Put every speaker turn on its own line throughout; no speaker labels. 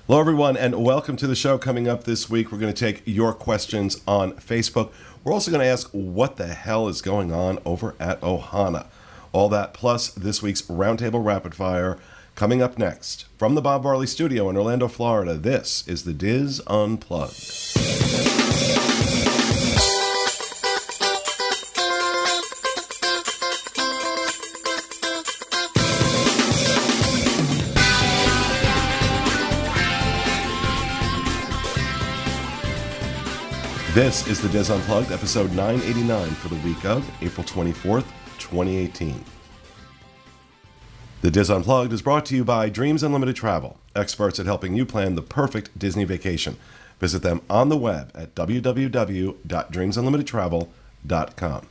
Hello, everyone, and welcome to the show. Coming up this week, we're going to take your questions on Facebook. We're also going to ask what the hell is going on over at Ohana. All that plus this week's Roundtable Rapid Fire coming up next. From the Bob Varley Studio in Orlando, Florida, this is the Diz Unplugged. This is the Diz Unplugged, episode 989 for the week of April 24th, 2018. The Diz Unplugged is brought to you by Dreams Unlimited Travel, experts at helping you plan the perfect Disney vacation. Visit them on the web at www.dreamsunlimitedtravel.com.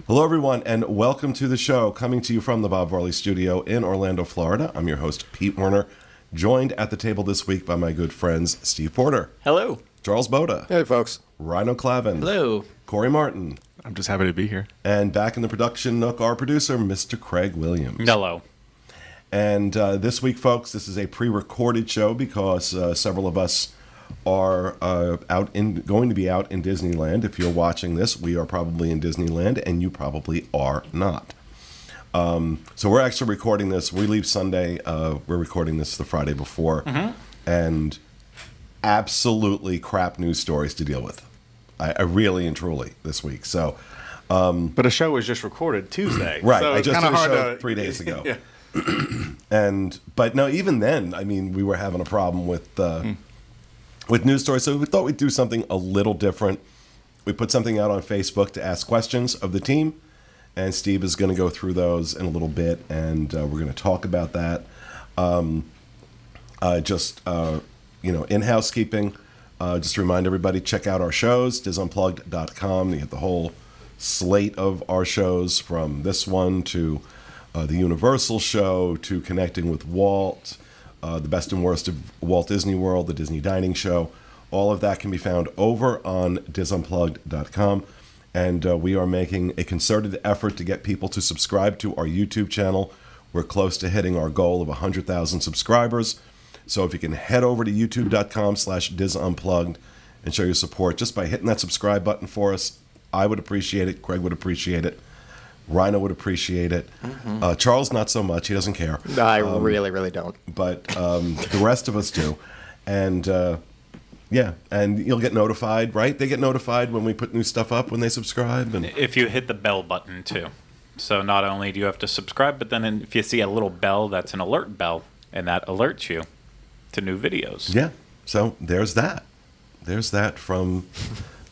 Hello, everyone, and welcome to the show, coming to you from the Bob Varley Studio in Orlando, Florida. I'm your host, Pete Werner, joined at the table this week by my good friends, Steve Porter.
Hello.
Charles Boda.
Hey, folks.
Rhino Clavin.
Hello.
Corey Martin.
I'm just happy to be here.
And back in the production nook, our producer, Mr. Craig Williams.
Hello.
And this week, folks, this is a pre-recorded show because several of us are going to be out in Disneyland. If you're watching this, we are probably in Disneyland, and you probably are not. So we're actually recording this. We leave Sunday. We're recording this the Friday before. Mm-hmm. And absolutely crap news stories to deal with. I really and truly this week. So,
but a show was just recorded Tuesday,
right?
So
I just did a show
to
3 days ago.
Yeah.
But no, even then, I mean, we were having a problem with news stories. So we thought we'd do something a little different. We put something out on Facebook to ask questions of the team, and Steve is going to go through those in a little bit, and we're going to talk about that. In housekeeping, just to remind everybody, check out our shows, DizUnplugged.com. You get the whole slate of our shows, from this one to the Universal show to Connecting with Walt, the best and worst of Walt Disney World, the Disney Dining Show. All of that can be found over on DizUnplugged.com. And we are making a concerted effort to get people to subscribe to our YouTube channel. We're close to hitting our goal of 100,000 subscribers. So if you can head over to youtube.com/DizUnplugged and show your support just by hitting that subscribe button for us, I would appreciate it. Craig would appreciate it. Rhino would appreciate it. Mm-hmm. Charles, not so much. He doesn't care.
No, I really don't.
But the rest of us do. And and you'll get notified, right? They get notified when we put new stuff up when they subscribe. And
if you hit the bell button, too. So not only do you have to subscribe, but then if you see a little bell, that's an alert bell, and that alerts you to new videos.
Yeah. So there's that. There's that from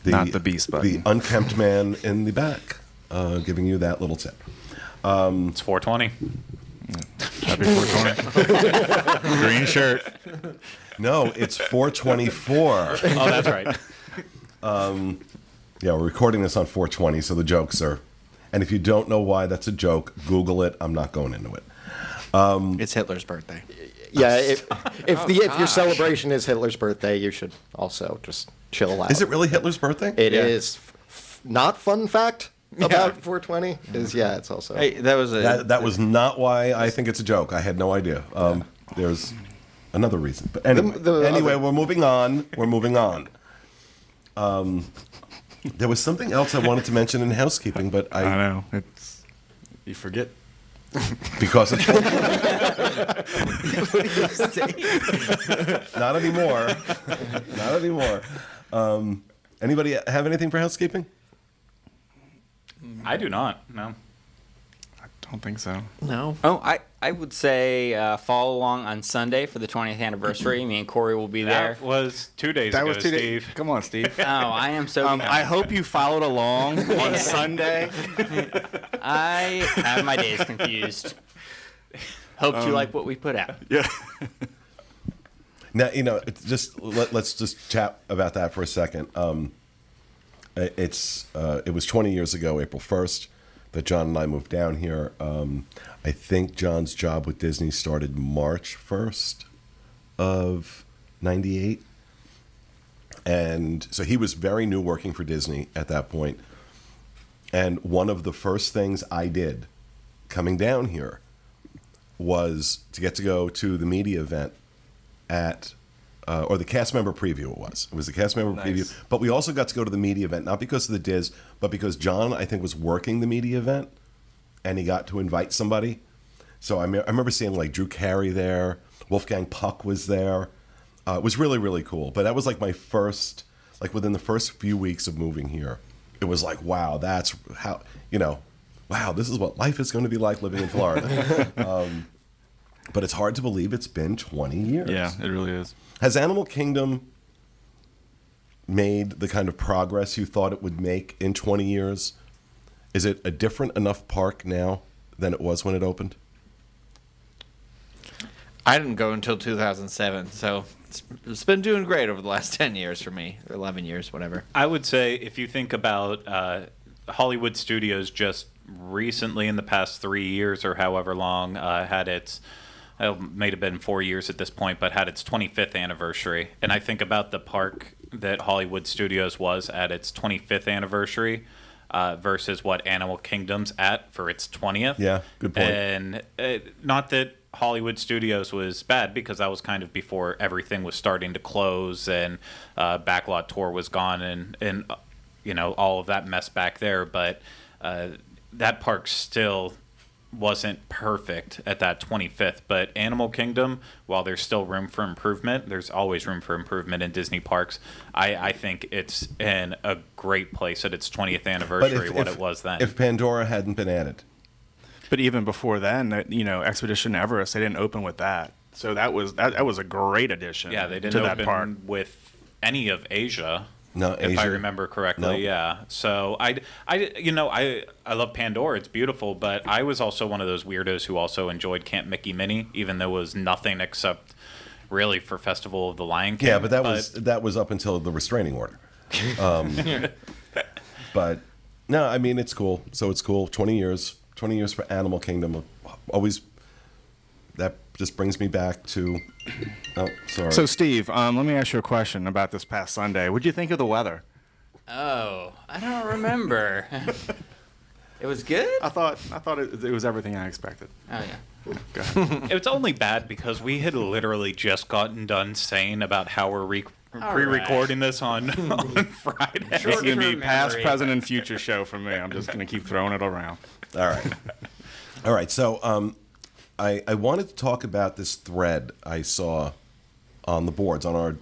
not the beast button.
The unkempt man in the back, giving you that little tip.
It's 420.
Happy 420. Green shirt.
No, it's 424.
Oh, that's right.
We're recording this on 420, so the jokes are... And if you don't know why that's a joke, Google it. I'm not going into it.
It's Hitler's birthday.
Yeah, if your celebration is Hitler's birthday, you should also just chill out.
Is it really Hitler's birthday?
It is. Not fun fact about 420 is it's also.
Hey, that was
not why I think it's a joke. I had no idea. There's another reason, but anyway, we're moving on. There was something else I wanted to mention in housekeeping, but I
know you forget.
Because it's not anymore. Not anymore. Anybody have anything for housekeeping?
I do not. No.
I don't think so.
No.
Oh, I would say follow along on Sunday for the 20th anniversary. Me and Corey will be there.
That was 2 days ago, Steve.
Come on, Steve.
Oh, I am so...
I hope you followed along on Sunday.
I have my days confused. Hope you like what we put out.
Yeah.
Now, let's just chat about that for a second. It was 20 years ago, April 1st, that John and I moved down here. I think John's job with Disney started March 1st of 98. And so he was very new working for Disney at that point. And one of the first things I did coming down here was to get to go to the media event at, or the cast member preview it was. It was the cast member preview. But we also got to go to the media event, not because of the Diz, but because John, I think, was working the media event, and he got to invite somebody. So I remember seeing like Drew Carey there. Wolfgang Puck was there. It was really, really cool. But that was like my first, like within the first few weeks of moving here, it was like, wow, that's how, wow, this is what life is going to be like living in Florida. But it's hard to believe it's been 20 years.
Yeah, it really is.
Has Animal Kingdom made the kind of progress you thought it would make in 20 years? Is it a different enough park now than it was when it opened?
I didn't go until 2007, so it's been doing great over the last 10 years for me, or 11 years, whatever.
I would say if you think about Hollywood Studios just recently in the past 3 years or however long had its, it may have been 4 years at this point, but had its 25th anniversary. And I think about the park that Hollywood Studios was at its 25th anniversary versus what Animal Kingdom's at for its 20th.
Yeah, good point.
And not that Hollywood Studios was bad, because that was kind of before everything was starting to close and Backlot Tour was gone and all of that mess back there. But that park still wasn't perfect at that 25th. But Animal Kingdom, while there's still room for improvement, there's always room for improvement in Disney parks. I think it's in a great place at its 20th anniversary, it was then.
If Pandora hadn't been added.
But even before then, Expedition Everest, they didn't open with that. So that was a great addition.
Yeah, they
to
didn't
that park.
open with any of Asia.
No,
if
Asia.
I remember correctly.
Nope.
Yeah. So I love Pandora. It's beautiful, but I was also one of those weirdos who also enjoyed Camp Mickey Minnie, even though it was nothing except really for Festival of the Lion King.
Yeah, but that was up until the restraining order. But no, I mean, it's cool. So it's cool. 20 years for Animal Kingdom. Always, that just brings me back to, oh, sorry.
So, Steve, let me ask you a question about this past Sunday. What'd you think of the weather?
Oh, I don't remember. It was good?
I thought it was everything I expected.
Oh, yeah.
Go ahead.
It was only bad because we had literally just gotten done saying about how we're pre-recording this on Friday.
This is going to be
Short-term
past,
memory.
present, and future show for me. I'm just going to keep throwing it around.
All right. So I wanted to talk about this thread I saw on the boards, on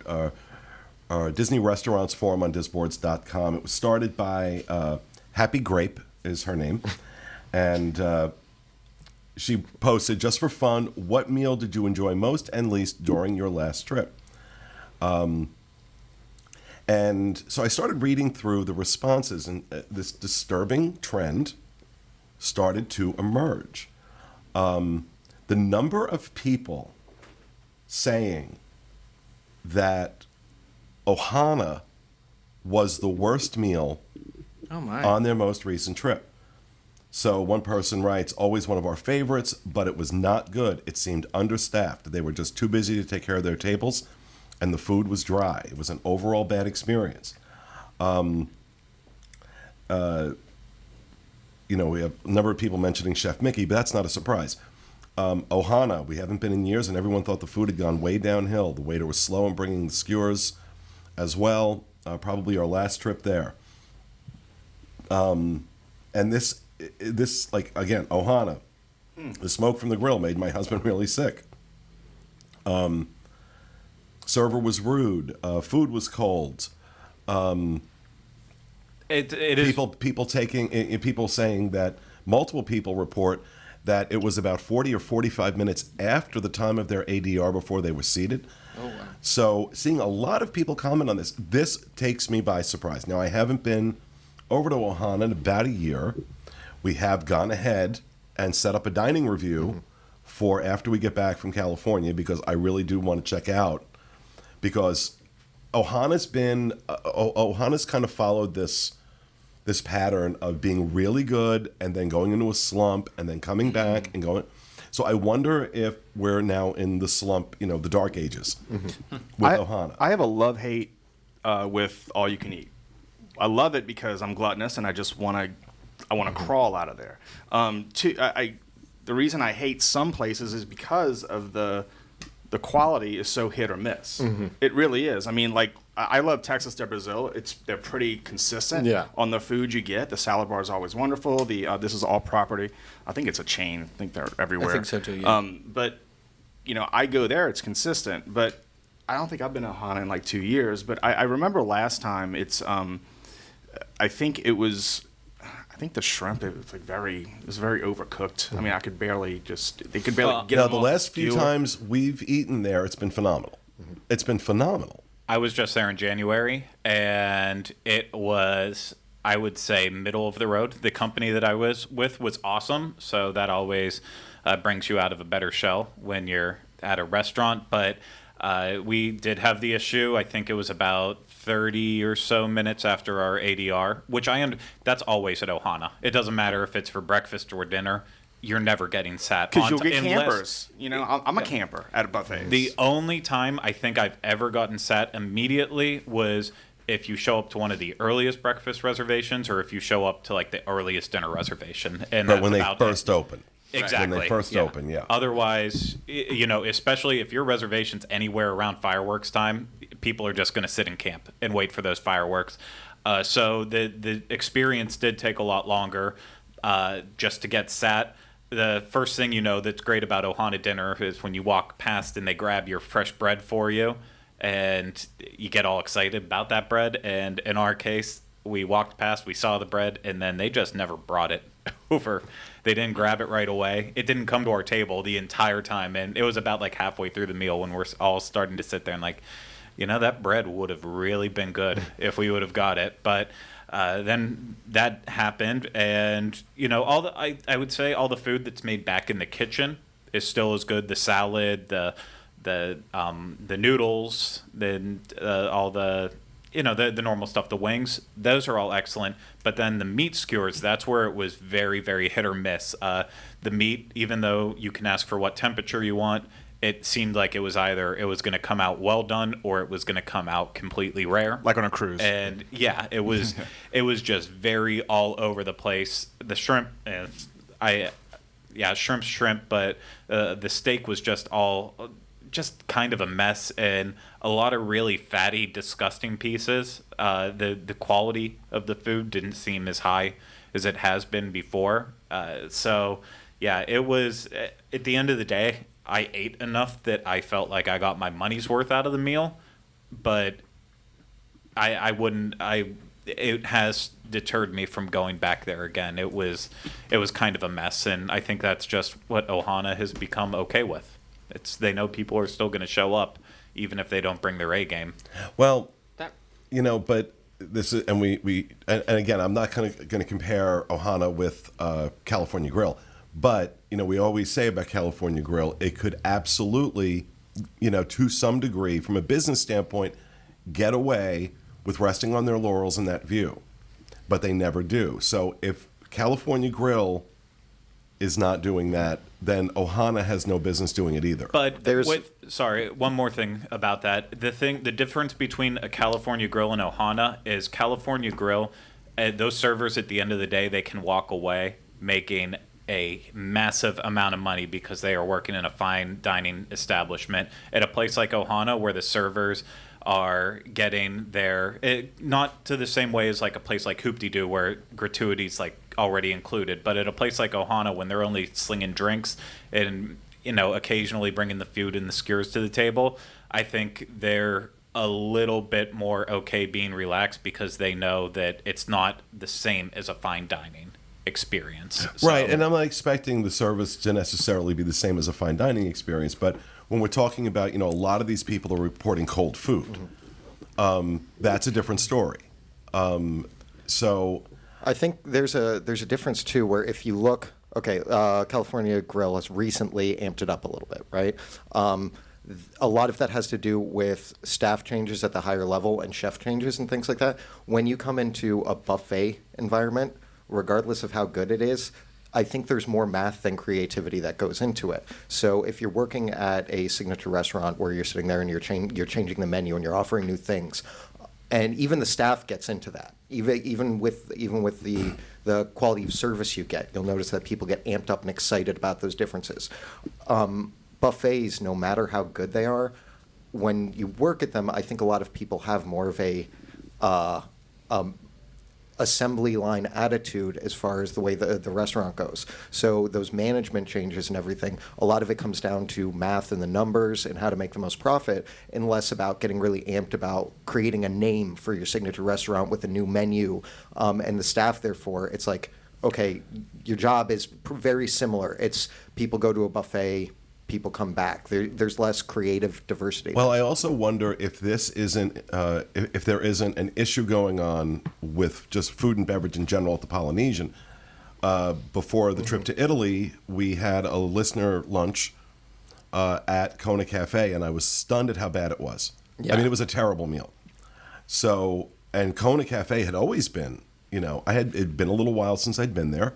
our Disney Restaurants forum on disboards.com. It was started by Happy Grape is her name. And she posted, just for fun, what meal did you enjoy most and least during your last trip? And so I started reading through the responses, and this disturbing trend started to emerge. The number of people saying that Ohana was the worst meal
Oh, my.
on their most recent trip. So one person writes, always one of our favorites, but it was not good. It seemed understaffed. They were just too busy to take care of their tables, and the food was dry. It was an overall bad experience. We have a number of people mentioning Chef Mickey, but that's not a surprise. Ohana, we haven't been in years, and everyone thought the food had gone way downhill. The waiter was slow in bringing the skewers as well. Probably our last trip there. And this like, again, Ohana, the smoke from the grill made my husband really sick. Server was rude. Food was cold.
It is
People saying that multiple people report that it was about 40 or 45 minutes after the time of their ADR before they were seated.
Oh, wow.
So seeing a lot of people comment on this takes me by surprise. Now, I haven't been over to Ohana in about a year. We have gone ahead and set up a dining review for after we get back from California, because I really do want to check out, because Ohana's kind of followed this pattern of being really good and then going into a slump and then coming back and going. So I wonder if we're now in the slump, the dark ages with Ohana.
I have a love-hate with all you can eat. I love it because I'm gluttonous and I just want to crawl out of there. There the reason I hate some places is because of the quality is so hit or miss. It really is. I mean, like I love Texas de Brazil. They're pretty consistent on the food you get. The salad bar is always wonderful. This is all property. I think it's a chain. I think they're everywhere.
I think so too. Yeah.
But I go there. It's consistent. But I don't think I've been to Ohana in like 2 years. But I remember last time. It's I think it was. I think the shrimp it was very overcooked. I mean, they could barely get
Now,
them
the
off
last few
skewer.
times we've eaten there, it's been phenomenal. It's been phenomenal.
I was just there in January, and it was, I would say, middle of the road. The company that I was with was awesome, so that always brings you out of a better shell when you're at a restaurant. But we did have the issue. I think it was about 30 or so minutes after our ADR, which that's always at Ohana. It doesn't matter if it's for breakfast or dinner. You're never getting sat
Because
on
you'll get
unless-
campers. I'm a camper at a buffet.
The only time I think I've ever gotten sat immediately was if you show up to one of the earliest breakfast reservations or if you show up to like the earliest dinner reservation. And
But
that's
when they
about
first
it.
open.
Exactly.
When they first open, yeah.
Otherwise, especially if your reservation's anywhere around fireworks time, people are just going to sit in camp and wait for those fireworks. So the experience did take a lot longer just to get sat. The first thing that's great about Ohana dinner is when you walk past and they grab your fresh bread for you, and you get all excited about that bread. And in our case, we walked past, we saw the bread, and then they just never brought it over. They didn't grab it right away. It didn't come to our table the entire time, and it was about like halfway through the meal when we're all starting to sit there and like, that bread would have really been good if we would have got it. But then that happened, and I would say all the food that's made back in the kitchen is still as good. The salad, the noodles, then all the the normal stuff, the wings, those are all excellent. But then the meat skewers, that's where it was very, very hit or miss. The meat, even though you can ask for what temperature you want, it seemed like it was either it was going to come out well done or it was going to come out completely rare.
Like on a cruise.
And yeah, it was just very all over the place. The shrimp, shrimp's shrimp, but the steak was just kind of a mess and a lot of really fatty, disgusting pieces. The quality of the food didn't seem as high as it has been before. So yeah, it was, at the end of the day, I ate enough that I felt like I got my money's worth out of the meal, but it has deterred me from going back there again. It was kind of a mess, and I think that's just what Ohana has become okay with. They know people are still going to show up, even if they don't bring their A game.
Well, but this is, and and again, I'm not going to compare Ohana with California Grill, but we always say about California Grill, it could absolutely, to some degree, from a business standpoint, get away with resting on their laurels in that view, but they never do. So if California Grill is not doing that, then Ohana has no business doing it either.
But one more thing about that. The difference between a California Grill and Ohana is California Grill, those servers at the end of the day, they can walk away making a massive amount of money because they are working in a fine dining establishment. At a place like Ohana, where the servers are getting not to the same way as like a place like Hoop-de-Doo where gratuities like already included, but at a place like Ohana, when they're only slinging drinks and occasionally bringing the food and the skewers to the table, I think they're a little bit more okay being relaxed because they know that it's not the same as a fine dining experience.
Right, and I'm not expecting the service to necessarily be the same as a fine dining experience, but when we're talking about, a lot of these people are reporting cold food. That's a different story. So
I think there's a difference too, where if you look, California Grill has recently amped it up a little bit, right? A lot of that has to do with staff changes at the higher level and chef changes and things like that. When you come into a buffet environment, regardless of how good it is, I think there's more math than creativity that goes into it. So if you're working at a signature restaurant where you're sitting there and you're changing the menu and you're offering new things, And even the staff gets into that. Even with the quality of service you get, you'll notice that people get amped up and excited about those differences. Buffets, no matter how good they are, when you work at them, I think a lot of people have more of a assembly line attitude as far as the way the restaurant goes. So those management changes and everything, a lot of it comes down to math and the numbers and how to make the most profit, and less about getting really amped about creating a name for your signature restaurant with a new menu. And the staff, therefore, it's like, okay, your job is very similar. It's people go to a buffet, people come back. There's less creative diversity.
Well, I also wonder if this isn't, if there isn't an issue going on with just food and beverage in general at the Polynesian. Before the trip to Italy, we had a listener lunch at Kona Cafe, and I was stunned at how bad it was.
Yeah.
I mean, it was a terrible meal. So, and Kona Cafe had always been, it'd been a little while since I'd been there.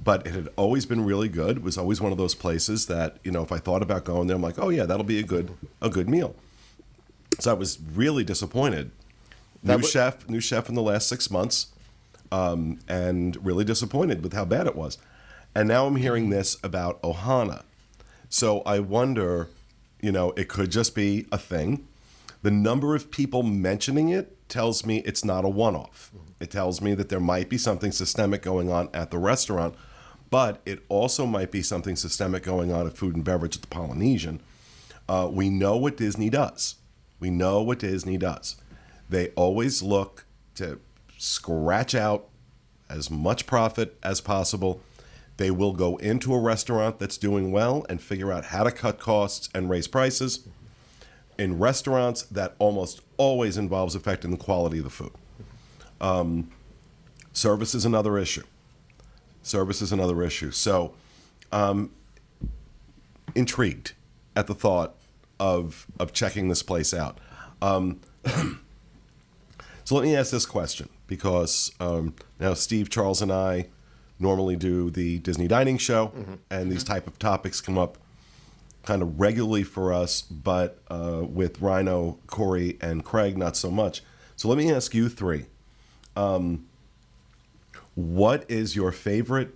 But it had always been really good. It was always one of those places that, if I thought about going there, I'm like, oh yeah, that'll be a good meal. So I was really disappointed. New chef in the last 6 months, and really disappointed with how bad it was. And now I'm hearing this about Ohana. So I wonder, it could just be a thing. The number of people mentioning it tells me it's not a one-off. It tells me that there might be something systemic going on at the restaurant, but it also might be something systemic going on at food and beverage at the Polynesian. We know what Disney does. They always look to scratch out as much profit as possible. They will go into a restaurant that's doing well and figure out how to cut costs and raise prices. In restaurants, that almost always involves affecting the quality of the food. Service is another issue. So, intrigued at the thought of checking this place out. So let me ask this question, because now Steve, Charles, and I normally do the Disney Dining Show, and these type of topics come up kind of regularly for us, but with Rhino, Corey, and Craig, not so much. So let me ask you three. What is your favorite,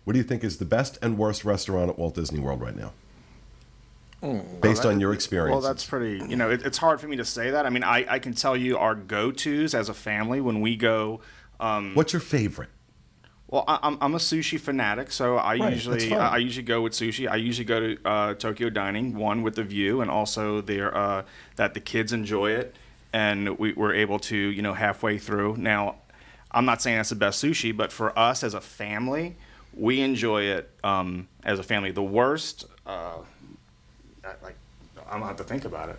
what do you think is the best and worst restaurant at Walt Disney World right now? Based on your experience.
Well, that's pretty, it's hard for me to say that. I mean, I can tell you our go-tos as a family when we go.
What's your favorite?
Well, I'm a sushi fanatic, so I usually go with sushi. I usually go to Tokyo Dining, one with the view, and also that the kids enjoy it, and we're able to halfway through. Now, I'm not saying that's the best sushi, but for us as a family, we enjoy it as a family. The worst, I'm gonna have to think about it.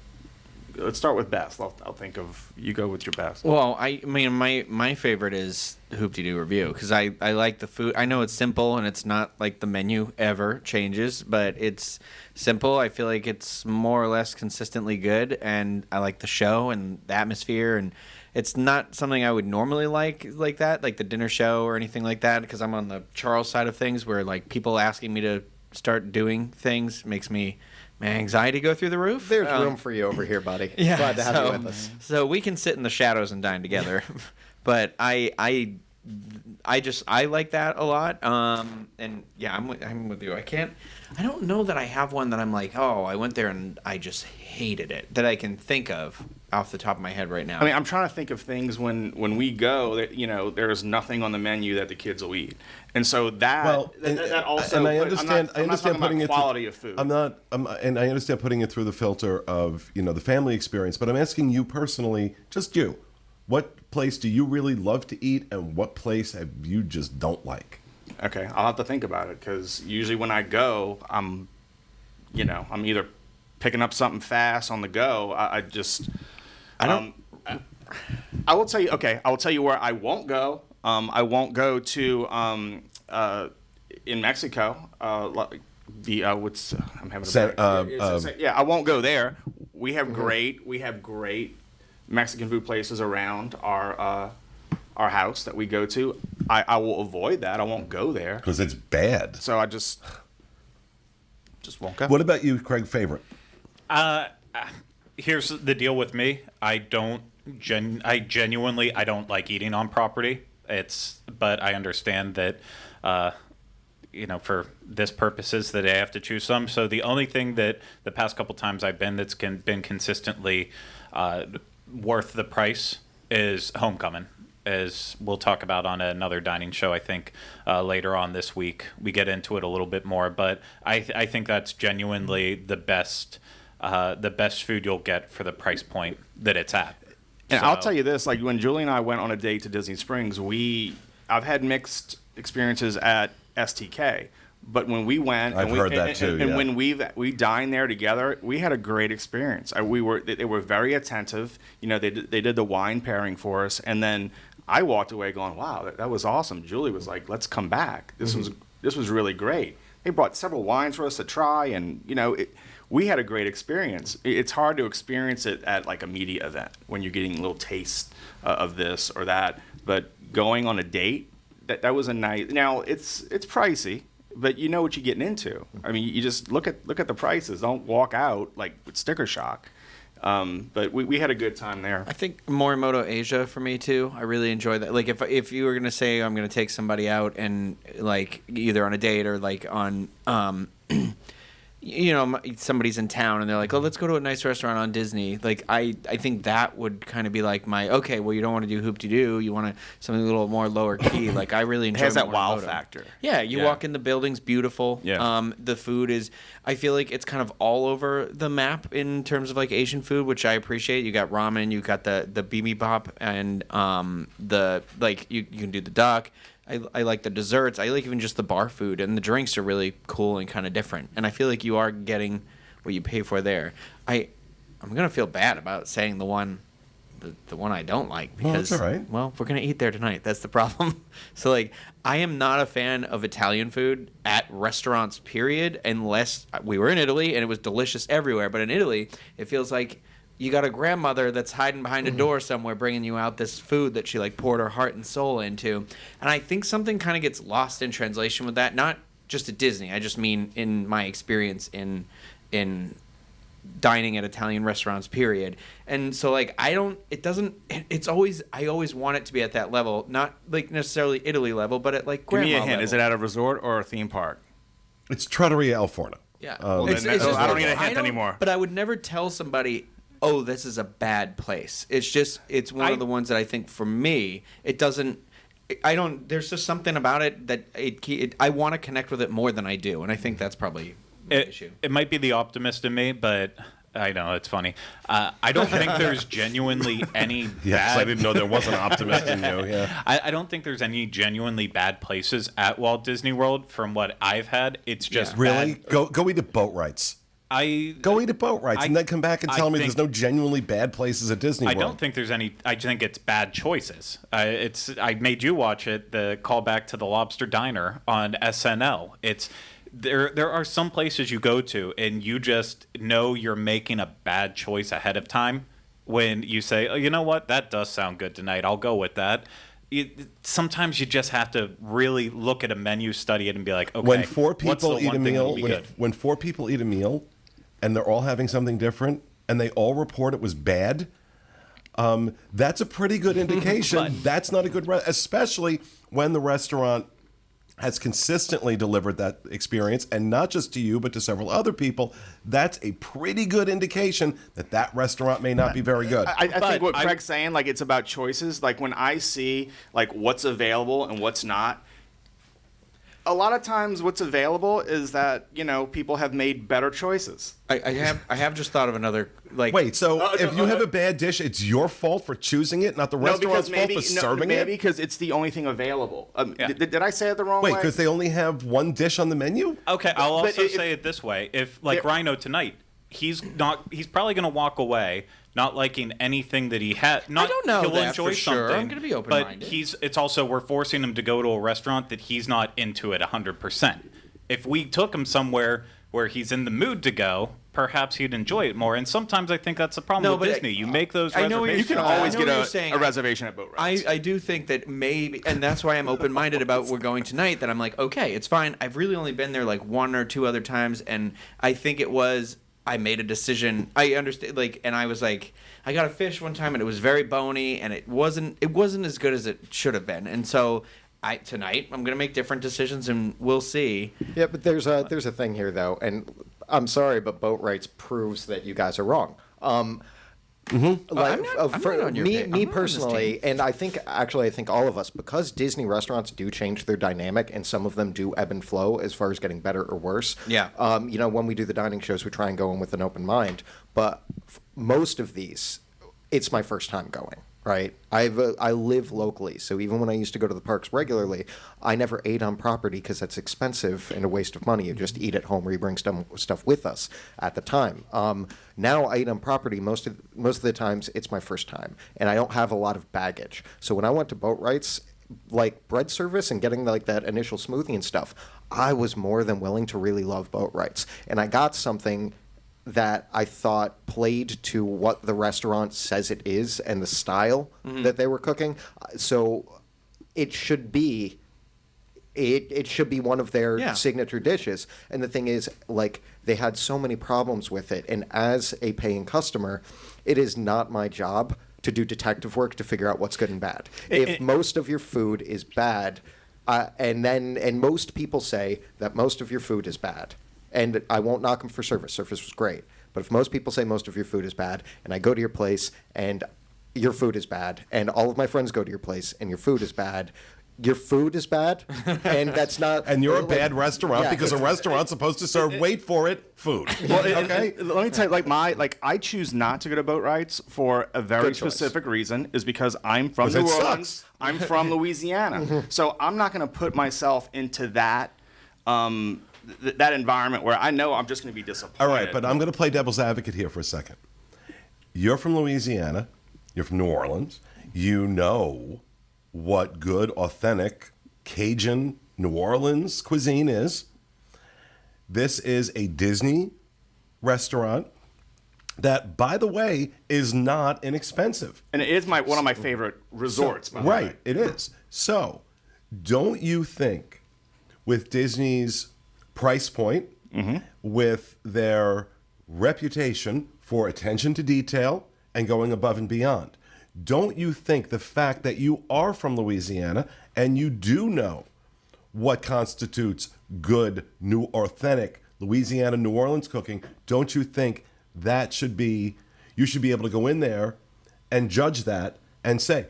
Let's start with best. I'll think of, you go with your best.
Well, I mean, my favorite is Hoop-de-Doo Review, because I like the food. I know it's simple and it's not like the menu ever changes, but it's simple. I feel like it's more or less consistently good, and I like the show and the atmosphere, and it's not something I would normally like that, like the dinner show or anything like that, because I'm on the Charles side of things, where like people asking me to start doing things makes my anxiety go through the roof.
There's room for you over here, buddy.
Yeah,
Glad to have you with us.
So we can sit in the shadows and dine together. But I like that a lot. And yeah, I'm with you. I don't know that I have one that I'm like, oh, I went there and I just hated it, that I can think of off the top of my head right now.
I mean, I'm trying to think of things when we go that, there's nothing on the menu that the kids will eat. And so that also,
and I understand putting it
quality of food.
And I understand putting it through the filter of, the family experience, but I'm asking you personally, just you, what place do you really love to eat, and what place have you just don't like?
Okay, I'll have to think about it, because usually when I go, I'm either picking up something fast on the go. I will tell you. Okay, I will tell you where I won't go. I won't go to in Mexico. I won't go there. We have great Mexican food places around our house that we go to. I will avoid that. I won't go there
because it's bad.
So I just won't go.
What about you, Craig? Favorite?
Here's the deal with me. I don't I genuinely I don't like eating on property. But I understand that for this purposes that I have to choose some. So the only thing that the past couple times I've been that's been consistently worth the price is Homecoming, as we'll talk about on another dining show, I think, later on this week. We get into it a little bit more, but I think that's genuinely the best food you'll get for the price point that it's at.
And I'll tell you this, like when Julie and I went on a date to Disney Springs, I've had mixed experiences at STK. But when we went, when we dined there together, we had a great experience. They were very attentive. They did the wine pairing for us, and then I walked away going, "Wow, that was awesome." Julie was like, "Let's come back. This was really great." They brought several wines for us to try, and we had a great experience. It's hard to experience it at like a media event when you're getting a little taste of this or that. But going on a date, that was a nice. Now it's pricey, but you know what you're getting into. I mean, you just look at the prices. Don't walk out like with sticker shock. But we had a good time there.
I think Morimoto Asia for me too. I really enjoy that. Like if you were gonna say I'm gonna take somebody out and like either on a date or like on somebody's in town and they're like, oh, let's go to a nice restaurant on Disney. Like, I think that would kind of be like okay, well, you don't want to do hoop-de-doo. You want something a little more lower key. Like, I really enjoy it.
Has that wow factor.
Yeah, you walk in, the building's beautiful.
Yeah.
The food is, I feel like it's kind of all over the map in terms of, like, Asian food, which I appreciate. You got ramen, you got the bibimbap, and you can do the duck. I like the desserts. I like even just the bar food, and the drinks are really cool and kind of different. And I feel like you are getting what you pay for there. I'm gonna feel bad about saying the one I don't like because
that's all right.
Well, we're gonna eat there tonight. That's the problem. So like, I am not a fan of Italian food at restaurants. Period. Unless we were in Italy and it was delicious everywhere. But in Italy, it feels like you got a grandmother that's hiding behind a door somewhere bringing you out this food that she like poured her heart and soul into. And I think something kind of gets lost in translation with that, not just at Disney. I just mean in my experience in dining at Italian restaurants, period. And so like I always want it to be at that level, not like necessarily Italy level, but at like grandma
Give me a hint.
level.
Is it at a resort or a theme park?
It's Trattoria El Forno.
Yeah.
I don't need a hint anymore.
But I would never tell somebody, oh, this is a bad place. It's one of the ones that I think for me, it doesn't, there's just something about it that I want to connect with it more than I do. And I think that's probably the issue.
It might be the optimist in me, but I know it's funny. I don't think there's genuinely any
Yes, I didn't know there was an optimist in you. Yeah.
I don't think there's any genuinely bad places at Walt Disney World from what I've had. It's just
Really?
bad.
Go eat at boat rights. Go eat at boat rights and then come back and tell me there's no genuinely bad places at Disney World.
I don't think there's any. I think it's bad choices. I made you watch it. The callback to the Lobster Diner on SNL. There are some places you go to and you just know you're making a bad choice ahead of time when you say, oh, you know what, that does sound good tonight. I'll go with that. Sometimes you just have to really look at a menu, study it, and be like, okay,
when four people
what's the
eat a
one thing that'll
meal,
be good?
when 4 people eat a meal, and they're all having something different, and they all report it was bad, that's a pretty good indication. That's not a good, especially when the restaurant has consistently delivered that experience, and not just to you, but to several other people. That's a pretty good indication that that restaurant may not be very good.
I think what Craig's saying, like, it's about choices. Like, when I see, like, what's available and what's not, a lot of times what's available is that, people have made better choices.
I have just thought of another, like...
Wait, so if you have a bad dish, it's your fault for choosing it, not the restaurant's fault for serving it?
Maybe because it's the only thing avavel. Did I say it the wrong way?
Wait, because they only have one dish on the menu?
Okay, I'll also say it this way. If, like, Rhino tonight, he's probably going to walk away not liking anything that he had.
I don't know
he'll
that
enjoy
for sure.
something,
I'm going to be open-minded.
But it's also, we're forcing him to go to a restaurant that he's not into it 100%. If we took him somewhere where he's in the mood to go, perhaps he'd enjoy it more. And sometimes I think that's the problem with Disney. You make those reservations.
You can always get a reservation at boat rides.
I do think that maybe, and that's why I'm open-minded about we're going tonight, that I'm like, okay, it's fine. I've really only been there like 1 or 2 other times, and I think it was I made a decision. I understand, like, and I was like, I got a fish one time and it was very bony and it wasn't as good as it should have been. And so tonight I'm gonna make different decisions and we'll see.
Yeah, but there's a thing here though, and I'm sorry, but boat rights proves that you guys are wrong.
I'm not on your page. I'm
Me
not on this
personally,
team.
and I think all of us, because Disney restaurants do change their dynamic, and some of them do ebb and flow as far as getting better or worse.
Yeah.
When we do the dining shows, we try and go in with an open mind. But most of these, it's my first time going. Right, I live locally, so even when I used to go to the parks regularly, I never ate on property because that's expensive and a waste of money. You just eat at home or you bring stuff with us at the time. Now I eat on property most of the times. It's my first time, and I don't have a lot of baggage. So when I went to boat rights, like bread service and getting like that initial smoothie and stuff, I was more than willing to really love boat rights, and I got something that I thought played to what the restaurant says it is and the style that they were cooking. So it should be one of their signature dishes. And the thing is, like, they had so many problems with it. And as a paying customer, it is not my job to do detective work to figure out what's good and bad. If most of your food is bad, and most people say that most of your food is bad, and I won't knock them for service. Service was great. But if most people say most of your food is bad, and I go to your place and your food is bad, and all of my friends go to your place and your food is bad, and that's not...
And you're a bad restaurant because a restaurant's supposed to serve, wait for it, food.
Well,
okay?
Let me tell you, I choose not to go to boat rights for a very specific reason, is because I'm from New Orleans. I'm from Louisiana. So I'm not going to put myself into that... that environment where I know I'm just going to be disappointed.
All right, but I'm going to play devil's advocate here for a second. You're from Louisiana. You're from New Orleans. You know what good, authentic Cajun New Orleans cuisine is. This is a Disney restaurant that, by the way, is not inexpensive.
And it is one of my favorite resorts, by the way.
Right, it is. So, don't you think with Disney's price point, with their reputation for attention to detail and going above and beyond, don't you think the fact that you are from Louisiana and you do know what constitutes good, new, authentic Louisiana, New Orleans cooking, don't you think you should be able to go in there and judge that and say,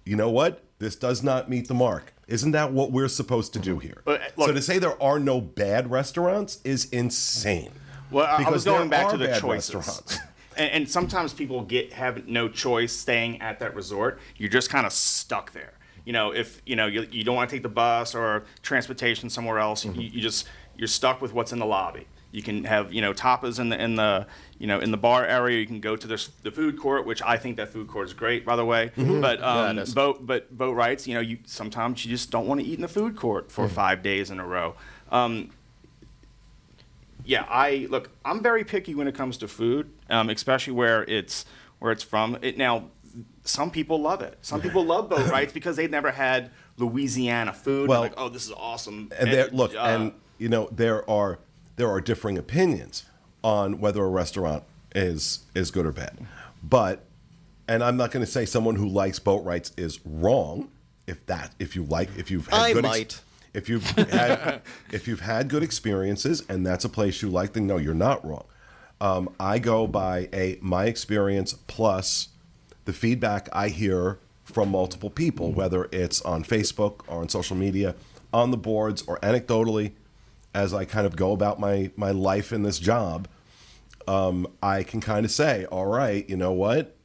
you know what, this does not meet the mark? Isn't that what we're supposed to do here?
Look,
so to say there are no bad restaurants is insane.
Well, I was going back to the
bad
choices.
restaurants.
And sometimes people have no choice staying at that resort. You're just kind of stuck there. If you don't want to take the bus or transportation somewhere else, you're stuck with what's in the lobby. You can have tapas in the bar area. You can go to the food court, which I think that food court is great, by the way. But boat rights, sometimes you just don't want to eat in the food court for 5 days in a row. I'm very picky when it comes to food, especially where it's from. Now, some people love it. Some people love boat rights because they've never had Louisiana food.
Well,
like, oh, this is awesome.
There are differing opinions on whether a restaurant is good or bad. And I'm not going to say someone who likes boat rights is wrong. If you've had good experiences and that's a place you like, then no, you're not wrong. I go by my experience plus the feedback I hear from multiple people, whether it's on Facebook or on social media, on the boards, or anecdotally, as I kind of go about my life in this job. I can kind of say, all right, you know what?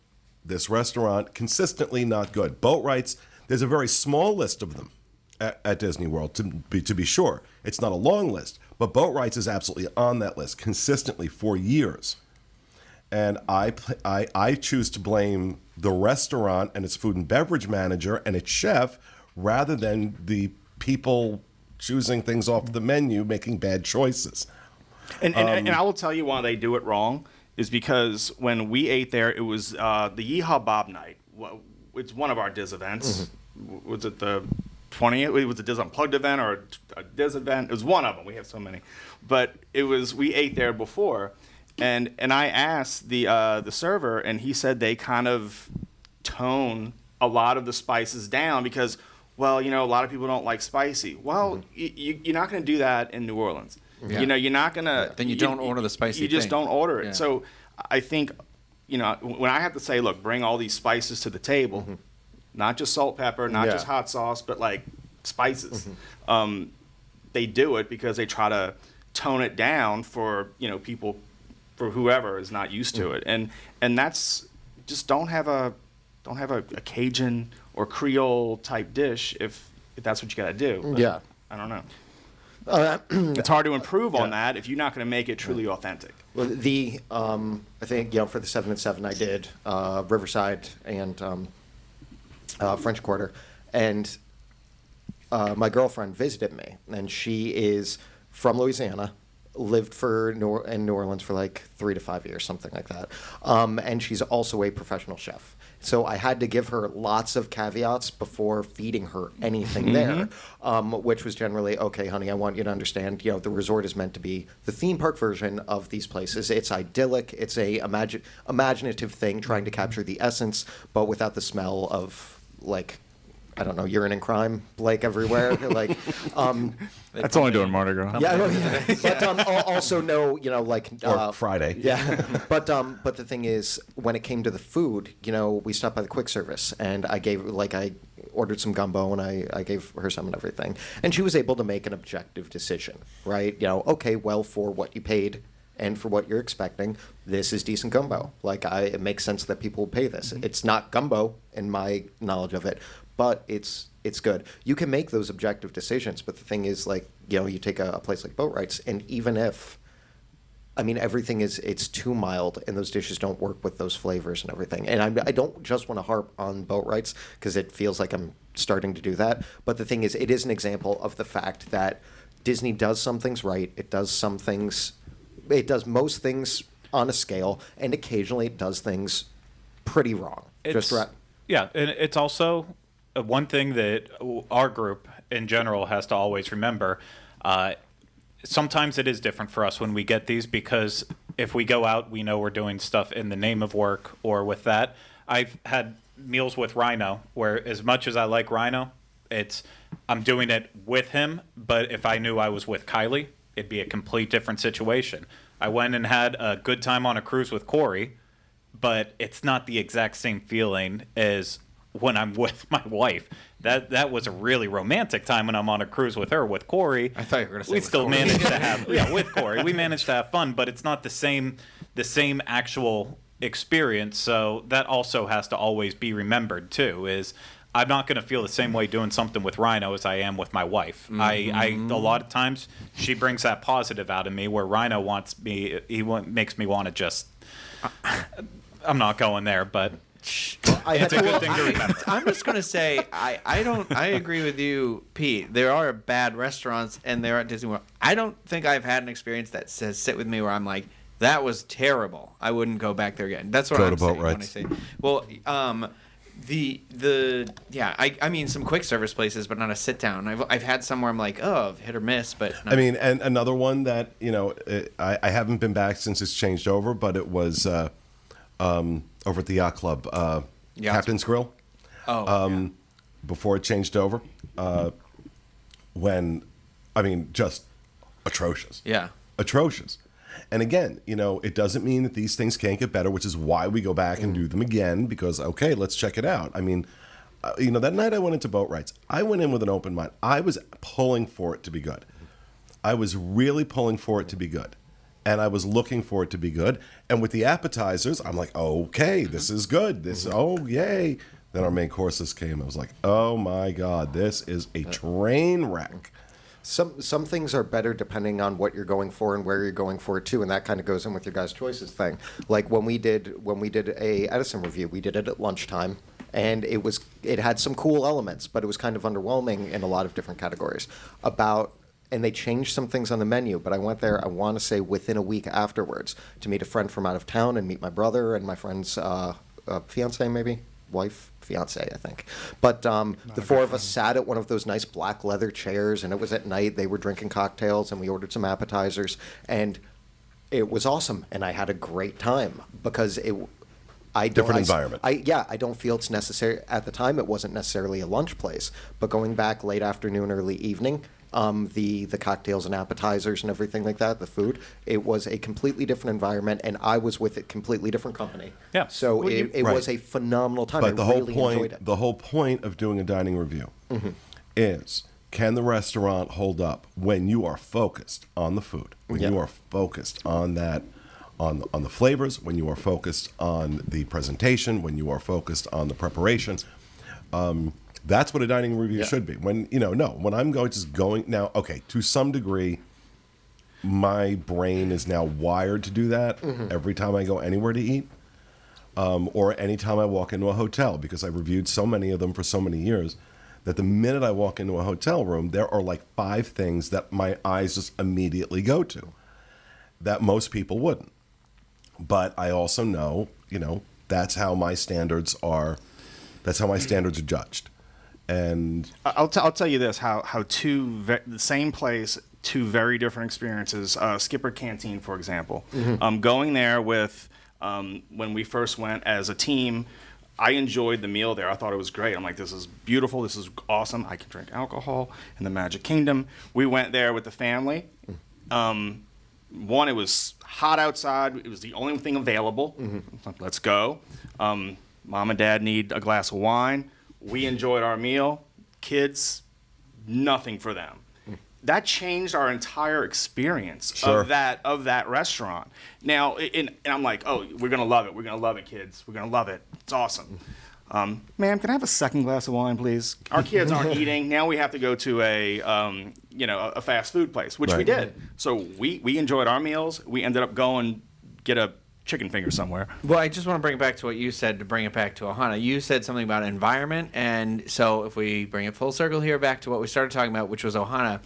This restaurant, consistently not good. Boat rights, there's a very small list of them at Disney World, to be sure. It's not a long list, but boat rights is absolutely on that list consistently for years. And I choose to blame the restaurant and its food and beverage manager and its chef rather than the people choosing things off the menu, making bad choices.
And I will tell you why they do it wrong is because when we ate there, it was the Yeehaw Bob night. It's one of our Diz events. Was it the 20th? It was a Diz Unplugged event or a Diz event. It was one of them. We have so many. But we ate there before. And I asked the server, and he said they kind of tone a lot of the spices down because, well, a lot of people don't like spicy. Well, you're not going to do that in New Orleans.
Yeah.
You're not going to.
Then you don't order the spicy
You just
thing.
don't order it.
Yeah.
So I think, when I have to say, look, bring all these spices to the table, not just salt, pepper, not just hot sauce, but like spices. They do it because they try to tone it down for people, for whoever is not used to it, and that's just don't have a Cajun or Creole type dish if that's what you got to do. But
Yeah.
I don't know. It's hard to improve on that if you're not going to make it truly authentic.
Well, I think for the 7 and 7 I did Riverside and French Quarter, and my girlfriend visited me, and she is from Louisiana, lived in New Orleans for like 3 to 5 years, something like that, and she's also a professional chef. So I had to give her lots of caveats before feeding her anything there, which was generally, okay, honey, I want you to understand, the resort is meant to be the theme park version of these places. It's idyllic. It's a imaginative thing trying to capture the essence, but without the smell of, like, I don't know, urine and crime, like, everywhere. Like,
That's only doing Mardi Gras.
yeah. But also no,
Or Friday.
Yeah, but the thing is, when it came to the food, we stopped by the quick service, and I ordered some gumbo, and I gave her some and everything, and she was able to make an objective decision, right? Okay, well, for what you paid and for what you're expecting, this is decent gumbo. Like, it makes sense that people will pay this. It's not gumbo in my knowledge of it, but it's good. You can make those objective decisions, but the thing is, like, you take a place like Boatwright's, and even if, everything it's too mild, and those dishes don't work with those flavors and everything. And I don't just want to harp on Boatwright's because it feels like I'm starting to do that. But the thing is, it is an example of the fact that Disney does some things right. It does most things on a scale, and occasionally it does things pretty wrong.
Yeah, and it's also one thing that our group in general has to always remember. Sometimes it is different for us when we get these because if we go out, we know we're doing stuff in the name of work or with that. I've had meals with Rhino where as much as I like Rhino, I'm doing it with him, but if I knew I was with Kylie, it'd be a complete different situation. I went and had a good time on a cruise with Corey, but it's not the exact same feeling as when I'm with my wife. That was a really romantic time when I'm on a cruise with her. With Corey,
I thought you were going to say
we
with
still
Corey.
managed to have with Corey we managed to have fun, but it's not the same actual experience. So that also has to always be remembered too. Is I'm not going to feel the same way doing something with Rhino as I am with my wife. A lot of times she brings that positive out of me where Rhino makes me want to just. I'm not going there, but. It's a good thing to remember.
I'm just going to say, I agree with you, Pete. There are bad restaurants, and there are at Disney World. I don't think I've had an experience that says sit with me where I'm like, that was terrible. I wouldn't go back there again. That's what I'm saying when I say. Well, I mean some quick service places, but not a sit down. I've had some where I'm like, oh, hit or miss, but no.
And another one that I haven't been back since it's changed over, but it was over at the yacht club, Captain's Grill. Before it changed over, just atrocious.
Yeah,
atrocious. And again, it doesn't mean that these things can't get better, which is why we go back and do them again, because, okay, let's check it out. That night I went into Boatwright's, I went in with an open mind. I was pulling for it to be good. I was really pulling for it to be good. And I was looking for it to be good. And with the appetizers, I'm like, okay, this is good. Oh, yay. Then our main courses came. I was like, oh, my God, this is a train wreck.
Some things are better depending on what you're going for and where you're going for it too, and that kind of goes in with your guys' choices thing. Like when we did a Edison review, we did it at lunchtime, and it had some cool elements, but it was kind of underwhelming in a lot of different categories. And they changed some things on the menu, but I went there, I want to say within a week afterwards, to meet a friend from out of town and meet my brother and my friend's fiance, maybe? Fiance, I think. But the four of us sat at one of those nice black leather chairs, and it was at night. They were drinking cocktails, and we ordered some appetizers. And It was awesome, and I had a great time because
Different environment.
I don't feel it's necessary. At the time, it wasn't necessarily a lunch place, but going back late afternoon, early evening, the cocktails and appetizers and everything like that, the food, it was a completely different environment, and I was with a completely different company.
Yeah.
So
Well,
it
Right.
was a phenomenal time.
But
I
the whole
really enjoyed it.
the whole point of doing a dining review is, can the restaurant hold up when you are focused on the food, when
Yeah.
you are focused on that, on the flavors, when you are focused on the presentation, when you are focused on the preparation. That's what a dining review should be. When when I'm going now, okay, to some degree, my brain is now wired to do that every time I go anywhere to eat. Or anytime I walk into a hotel, because I reviewed so many of them for so many years, that the minute I walk into a hotel room, there are like 5 things that my eyes just immediately go to that most people wouldn't. But I also know, that's how my standards are. That's how my standards are judged. And
I'll tell you this: how the same place, 2 very different experiences. Skipper Canteen, for example, going there with when we first went as a team. I enjoyed the meal there. I thought it was great. I'm like, this is beautiful. This is awesome. I can drink alcohol in the Magic Kingdom. We went there with the family. One, it was hot outside. It was the only thing available. Like, let's go. Mom and Dad need a glass of wine. We enjoyed our meal. Kids, nothing for them. That changed our entire experience of that restaurant. Now, and I'm like, oh, we're gonna love it. We're gonna love it, kids. We're gonna love it. It's awesome. Ma'am, can I have a second glass of wine, please? Our kids aren't eating. Now we have to go to a fast food place, which we did. So we enjoyed our meals. We ended up going get a chicken finger somewhere.
Well, I just want to bring it back to what you said, to bring it back to Ohana. You said something about environment, and so if we bring it full circle here back to what we started talking about, which was Ohana,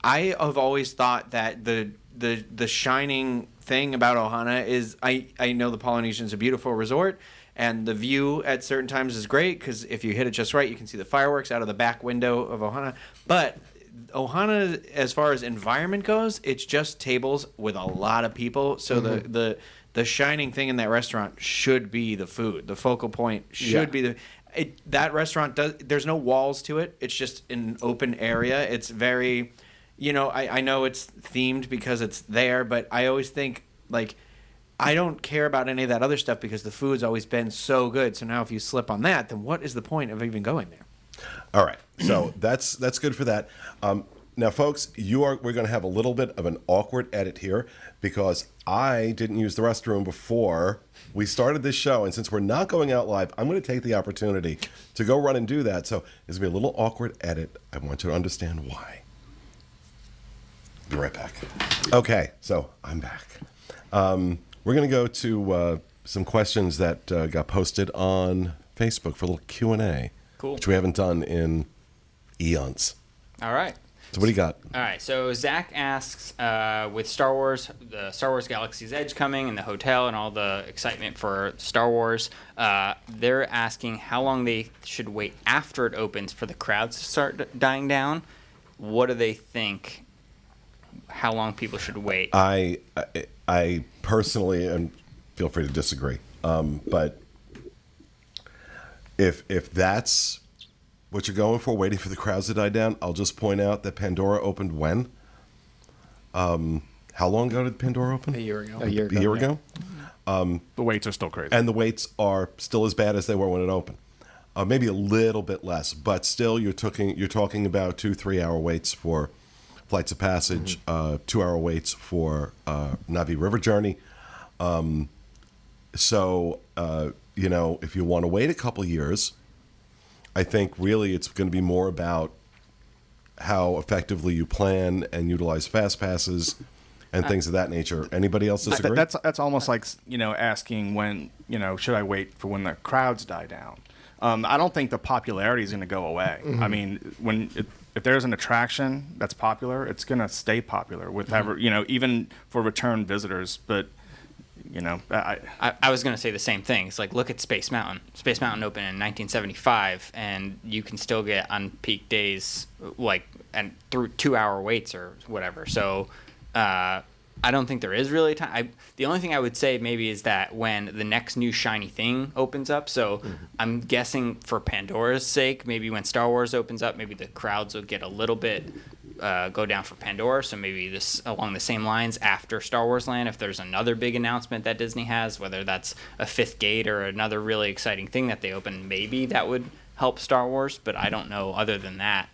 I have always thought that the shining thing about Ohana is I know the Polynesian's a beautiful resort, and the view at certain times is great because if you hit it just right, you can see the fireworks out of the back window of Ohana. But Ohana, as far as environment goes, it's just tables with a lot of people. So the shining thing in that restaurant should be the food. The focal point should be that restaurant there's no walls to it. It's just an open area. It's very, I know it's themed because it's there, but I always think like, I don't care about any of that other stuff because the food's always been so good. So now if you slip on that, then what is the point of even going there?
all right, so that's good for that. Now, folks, we're going to have a little bit of an awkward edit here because I didn't use the restroom before we started this show, and since we're not going out live, I'm going to take the opportunity to go run and do that. So it's going to be a little awkward edit. I want you to understand why. Be right back. Okay, so I'm back. We're going to go to some questions that got posted on Facebook for a little Q&A.
Cool.
Which we haven't done in eons.
All right.
So what do you got?
All right. So Zach asks, with Star Wars, the Star Wars Galaxy's Edge coming and the hotel and all the excitement for Star Wars, they're asking how long they should wait after it opens for the crowds to start dying down. What do they think? How long people should wait?
I personally, and feel free to disagree, but if that's what you're going for, waiting for the crowds to die down, I'll just point out that Pandora opened when? How long ago did Pandora open?
A year ago.
A year ago.
A year ago?
The waits are still crazy.
And the waits are still as bad as they were when it opened. Maybe a little bit less, but still you're talking about 2-3 hour waits for Flights of Passage, 2 hour waits for Navi River Journey. So, if you want to wait a couple years, I think really it's going to be more about how effectively you plan and utilize fast passes and things of that nature. Anybody else disagree?
That's almost like asking when should I wait for when the crowds die down. I don't think the popularity is going to go away. I mean, if there's an attraction that's popular, it's going to stay popular with even for return visitors. But
I was going to say the same thing. It's like, look at Space Mountain. Space Mountain opened in 1975, and you can still get on peak days, and through 2 hour waits or whatever. So I don't think there is really time. The only thing I would say maybe is that when the next new shiny thing opens up, so I'm guessing for Pandora's sake, maybe when Star Wars opens up, maybe the crowds will get a little bit go down for Pandora. So maybe this along the same lines after Star Wars Land, if there's another big announcement that Disney has, whether that's a fifth gate or another really exciting thing that they open, maybe that would help Star Wars. But I don't know other than that.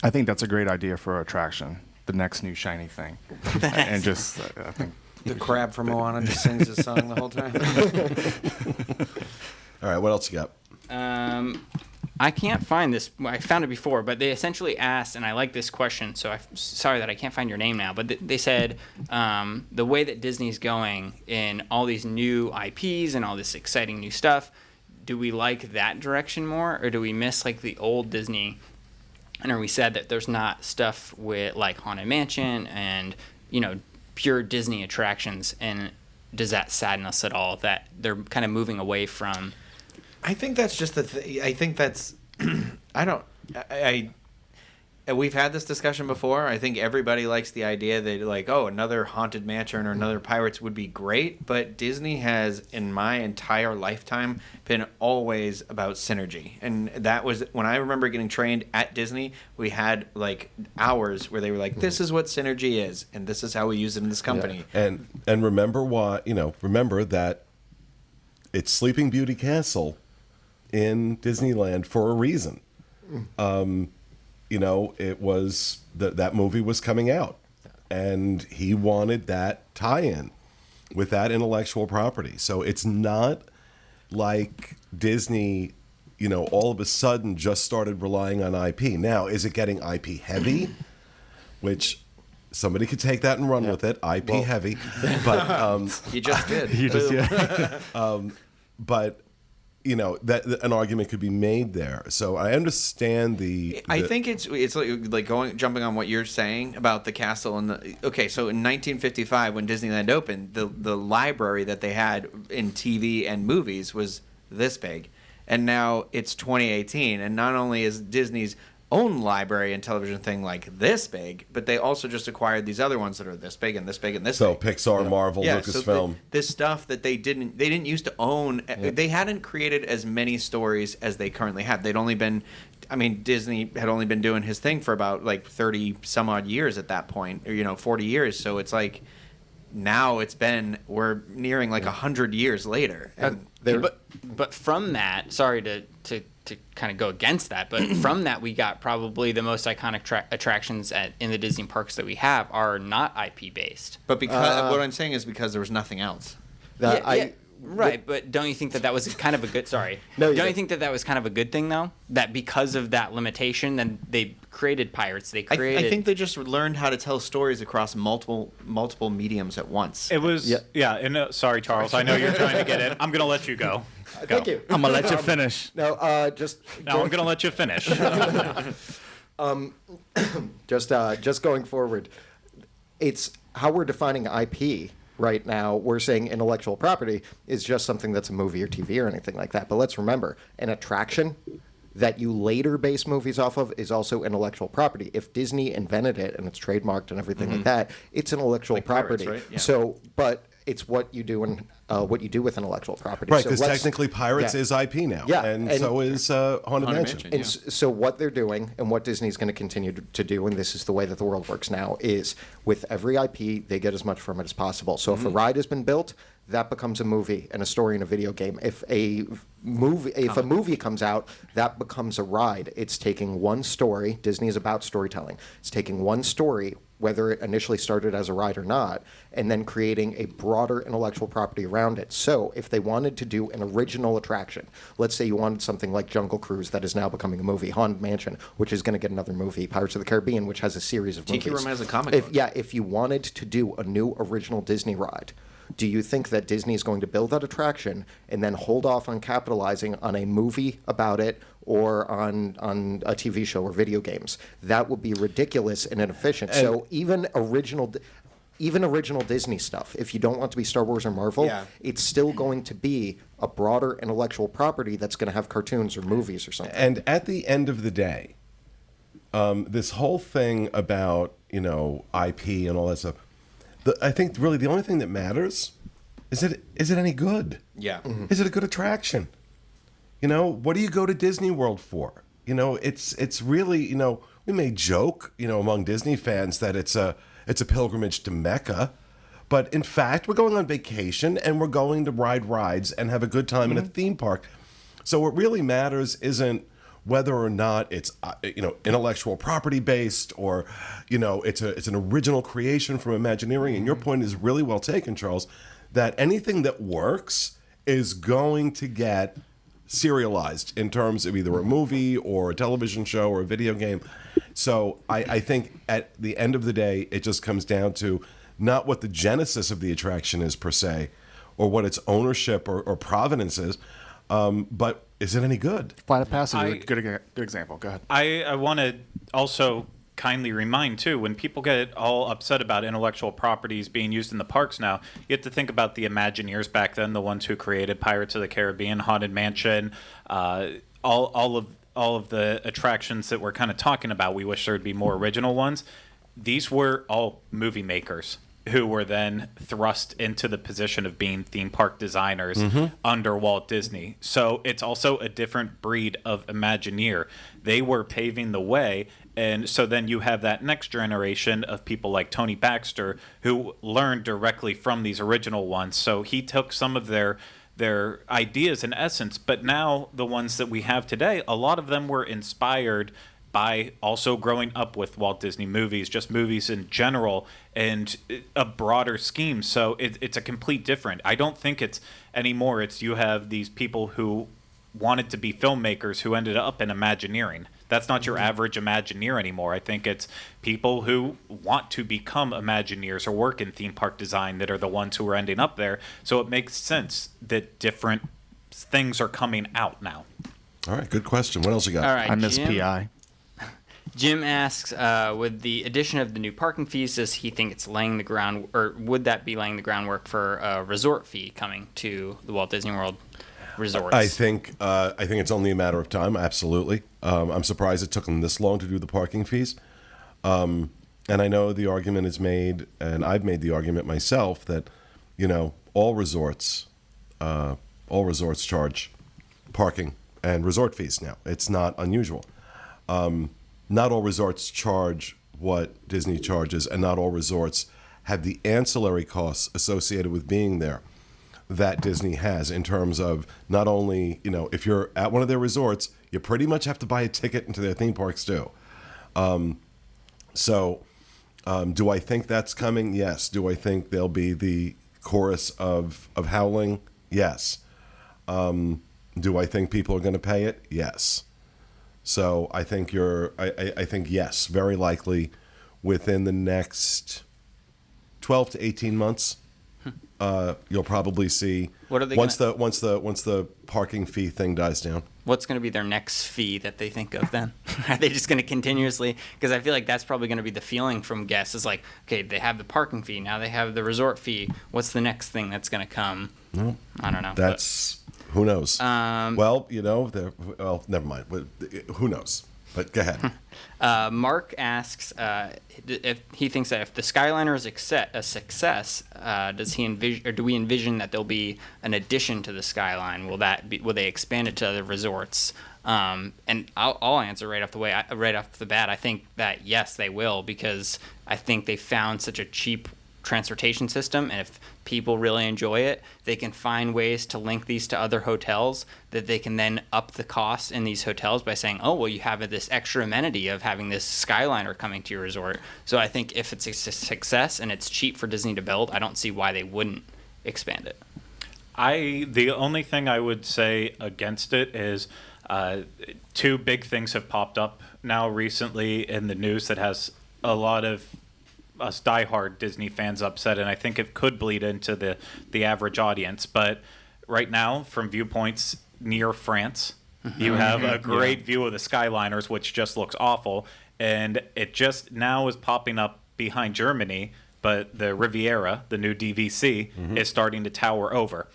I think that's a great idea for an attraction. The next new shiny thing. And just, I think.
The crab from Ohana just sings his song the whole time.
All right, what use you got?
I can't find this. I found it before, but they essentially asked, and I like this question, so I'm sorry that I can't find your name now, but they said the way that Disney's going in all these new IPs and all this exciting new stuff, do we like that direction more, or do we miss like the old Disney? And are we sad that there's not stuff with like Haunted Mansion and, pure Disney attractions? And does that sadden us at all that they're kind of moving away from?
I think that's just I think that's, we've had this discussion before. I think everybody likes the idea that like, oh, another Haunted Mansion or another Pirates would be great. But Disney has, in my entire lifetime, been always about synergy. And that was, when I remember getting trained at Disney, we had like hours where they were like, this is what synergy is. And this is how we use it in this company.
Yeah. And remember remember that it's Sleeping Beauty Castle in Disneyland for a reason. It was that movie was coming out, and he wanted that tie-in with that intellectual property. So it's not like Disney, all of a sudden just started relying on IP. Now, is it getting IP heavy? Which somebody could take that and run with it, IP heavy. But
You just did.
You just, yeah.
but that an argument could be made there. So I understand
I think it's like jumping on what you're saying about the castle and so in 1955 when Disneyland opened, the library that they had in TV and movies was this big, and now it's 2018, and not only is Disney's own library and television thing like this big, but they also just acquired these other ones that are this big and this big and this big.
So Pixar, Marvel, Lucasfilm. So
this stuff that they didn't used to own. Yeah. They hadn't created as many stories as they currently have. They'd only been, Disney had only been doing his thing for about like 30 some odd years at that point, or 40 years. So it's like now we're nearing like 100 years later. And
but from that, sorry to kind of go against that, but from that we got probably the most iconic attractions in the Disney parks that we have are not IP based.
But because what I'm saying is because there was nothing else.
Right, but don't you think that was kind of a good? Sorry, don't you think that was kind of a good thing though? That because of that limitation, then they created Pirates. They created.
I think they just learned how to tell stories across multiple mediums at once.
It was sorry, Charles. I know you're trying to get in. I'm gonna let you go.
Thank you.
I'm going to let you finish.
No,
I'm going to let you finish.
Just going forward, it's how we're defining IP right now. We're saying intellectual property is just something that's a movie or TV or anything like that. But let's remember, an attraction that you later base movies off of is also intellectual property. If Disney invented it and it's trademarked and everything like that, it's intellectual property.
Pirates, right? Yeah.
So, but it's what you do and what you do with intellectual property.
Right, because technically Pirates is IP now, and so is Haunted Mansion.
And so what they're doing and what Disney's going to continue to do, and this is the way that the world works now, is with every IP, they get as much from it as possible. So if a ride has been built, that becomes a movie and a story in a video game. If a movie comes out, that becomes a ride. It's taking one story. Disney is about storytelling. It's taking one story, whether it initially started as a ride or not, and then creating a broader intellectual property around it. So if they wanted to do an original attraction, let's say you wanted something like Jungle Cruise that is now becoming a movie, Haunted Mansion, which is going to get another movie, Pirates of the Caribbean, which has a series of movies.
Tiki Room has a comic book.
If you wanted to do a new original Disney ride, do you think that Disney is going to build that attraction and then hold off on capitalizing on a movie about it or on a TV show or video games? That would be ridiculous and inefficient. So even original Disney stuff, if you don't want to be Star Wars or Marvel, it's still going to be a broader intellectual property that's going to have cartoons or movies or something.
And at the end of the day, this whole thing about IP and all that stuff, I think really the only thing that matters is it any good?
Yeah.
Is it a good attraction? You know, what do you go to Disney World for? You know, it's really, you know, we may joke, you know, among Disney fans that it's a pilgrimage to Mecca, but in fact, we're going on vacation and we're going to ride rides and have a good time in a theme park. So what really matters isn't whether or not it's you know, intellectual property based, or you know, it's an original creation from Imagineering. And your point is really well taken, Charles, that anything that works is going to get serialized in terms of either a movie or a television show or a video game. So I think at the end of the day, it just comes down to not what the genesis of the attraction is per se, or what its ownership or provenance is, but is it any good?
Flight of Passage is a good example. Go ahead.
I want to also kindly remind, too, when people get all upset about intellectual properties being used in the parks now, you have to think about the Imagineers back then, the ones who created Pirates of the Caribbean, Haunted Mansion, all of the attractions that we're kind of talking about. We wish there would be more original ones. These were all movie makers who were then thrust into the position of being theme park designers under Walt Disney. So it's also a different breed of Imagineer. They were paving the way, and so then you have that next generation of people like Tony Baxter who learned directly from these original ones. So he took some of their ideas in essence, but now the ones that we have today, a lot of them were inspired by also growing up with Walt Disney movies, just movies in general, and a broader scheme. So it's a complete different. I don't think it's anymore. It's you have these people who wanted to be filmmakers who ended up in Imagineering. That's not your average Imagineer anymore. I think it's people who want to become Imagineers or work in theme park design that are the ones who are ending up there. So it makes sense that different things are coming out now.
All right, good question. What else you got?
All right,
I miss
Jim.
PI.
Jim asks, with the addition of the new parking fees, does he think it's laying the ground, or would that be laying the groundwork for a resort fee coming to the Walt Disney World resorts?
I think it's only a matter of time. Absolutely. I'm surprised it took them this long to do the parking fees. And I know the argument is made, and I've made the argument myself, that you know all resorts charge parking and resort fees now. It's not unusual. Not all resorts charge what Disney charges, and not all resorts have the ancillary costs associated with being there that Disney has, in terms of not only, you know, if you're at one of their resorts, you pretty much have to buy a ticket into their theme parks too. So do I think that's coming? Yes. Do I think there'll be the chorus of howling? Yes. Do I think people are going to pay it? Yes. So I think I think yes, very likely within the next 12 to 18 months, you'll probably see
What are they
once the parking fee thing dies down.
What's going to be their next fee that they think of then? Are they just going to continuously? Because I feel like that's probably going to be the feeling from guests is like, okay, they have the parking fee, now they have the resort fee. What's the next thing that's going to come?
Well,
I don't know.
Who knows? Well, you know, never mind. Who knows? But go ahead.
Mark asks if he thinks that if the Skyliner is a success, does he envision, or do we envision that there'll be an addition to the Skyline? Will they expand it to other resorts? And I'll answer right off the bat. I think that yes, they will, because I think they found such a cheap transportation system, and if people really enjoy it, they can find ways to link these to other hotels that they can then up the cost in these hotels by saying, oh, well, you have this extra amenity of having this Skyliner coming to your resort. So I think if it's a success and it's cheap for Disney to build, I don't see why they wouldn't expand it.
The only thing I would say against it is two big things have popped up now recently in the news that has a lot of us diehard Disney fans upset, and I think it could bleed into the average audience. But right now, from viewpoints near France, you have a great view of the Skyliners, which just looks awful, and it just now is popping up behind Germany, but the Riviera, the new DVC, is starting to tower over.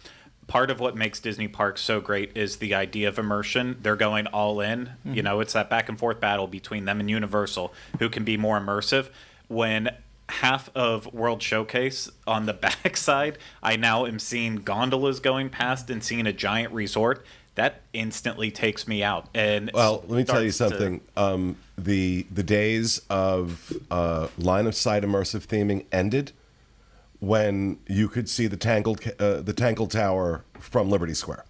Part of what makes Disney parks so great is the idea of immersion. They're going all in. You know, it's that back and forth battle between them and Universal, who can be more immersive. When half of World Showcase on the backside, I now am seeing gondolas going past and seeing a giant resort. That instantly takes me out. And
well, let me tell you
starts to-
something. The days of line of sight immersive theming ended when you could see the Tangled Tower from Liberty Square.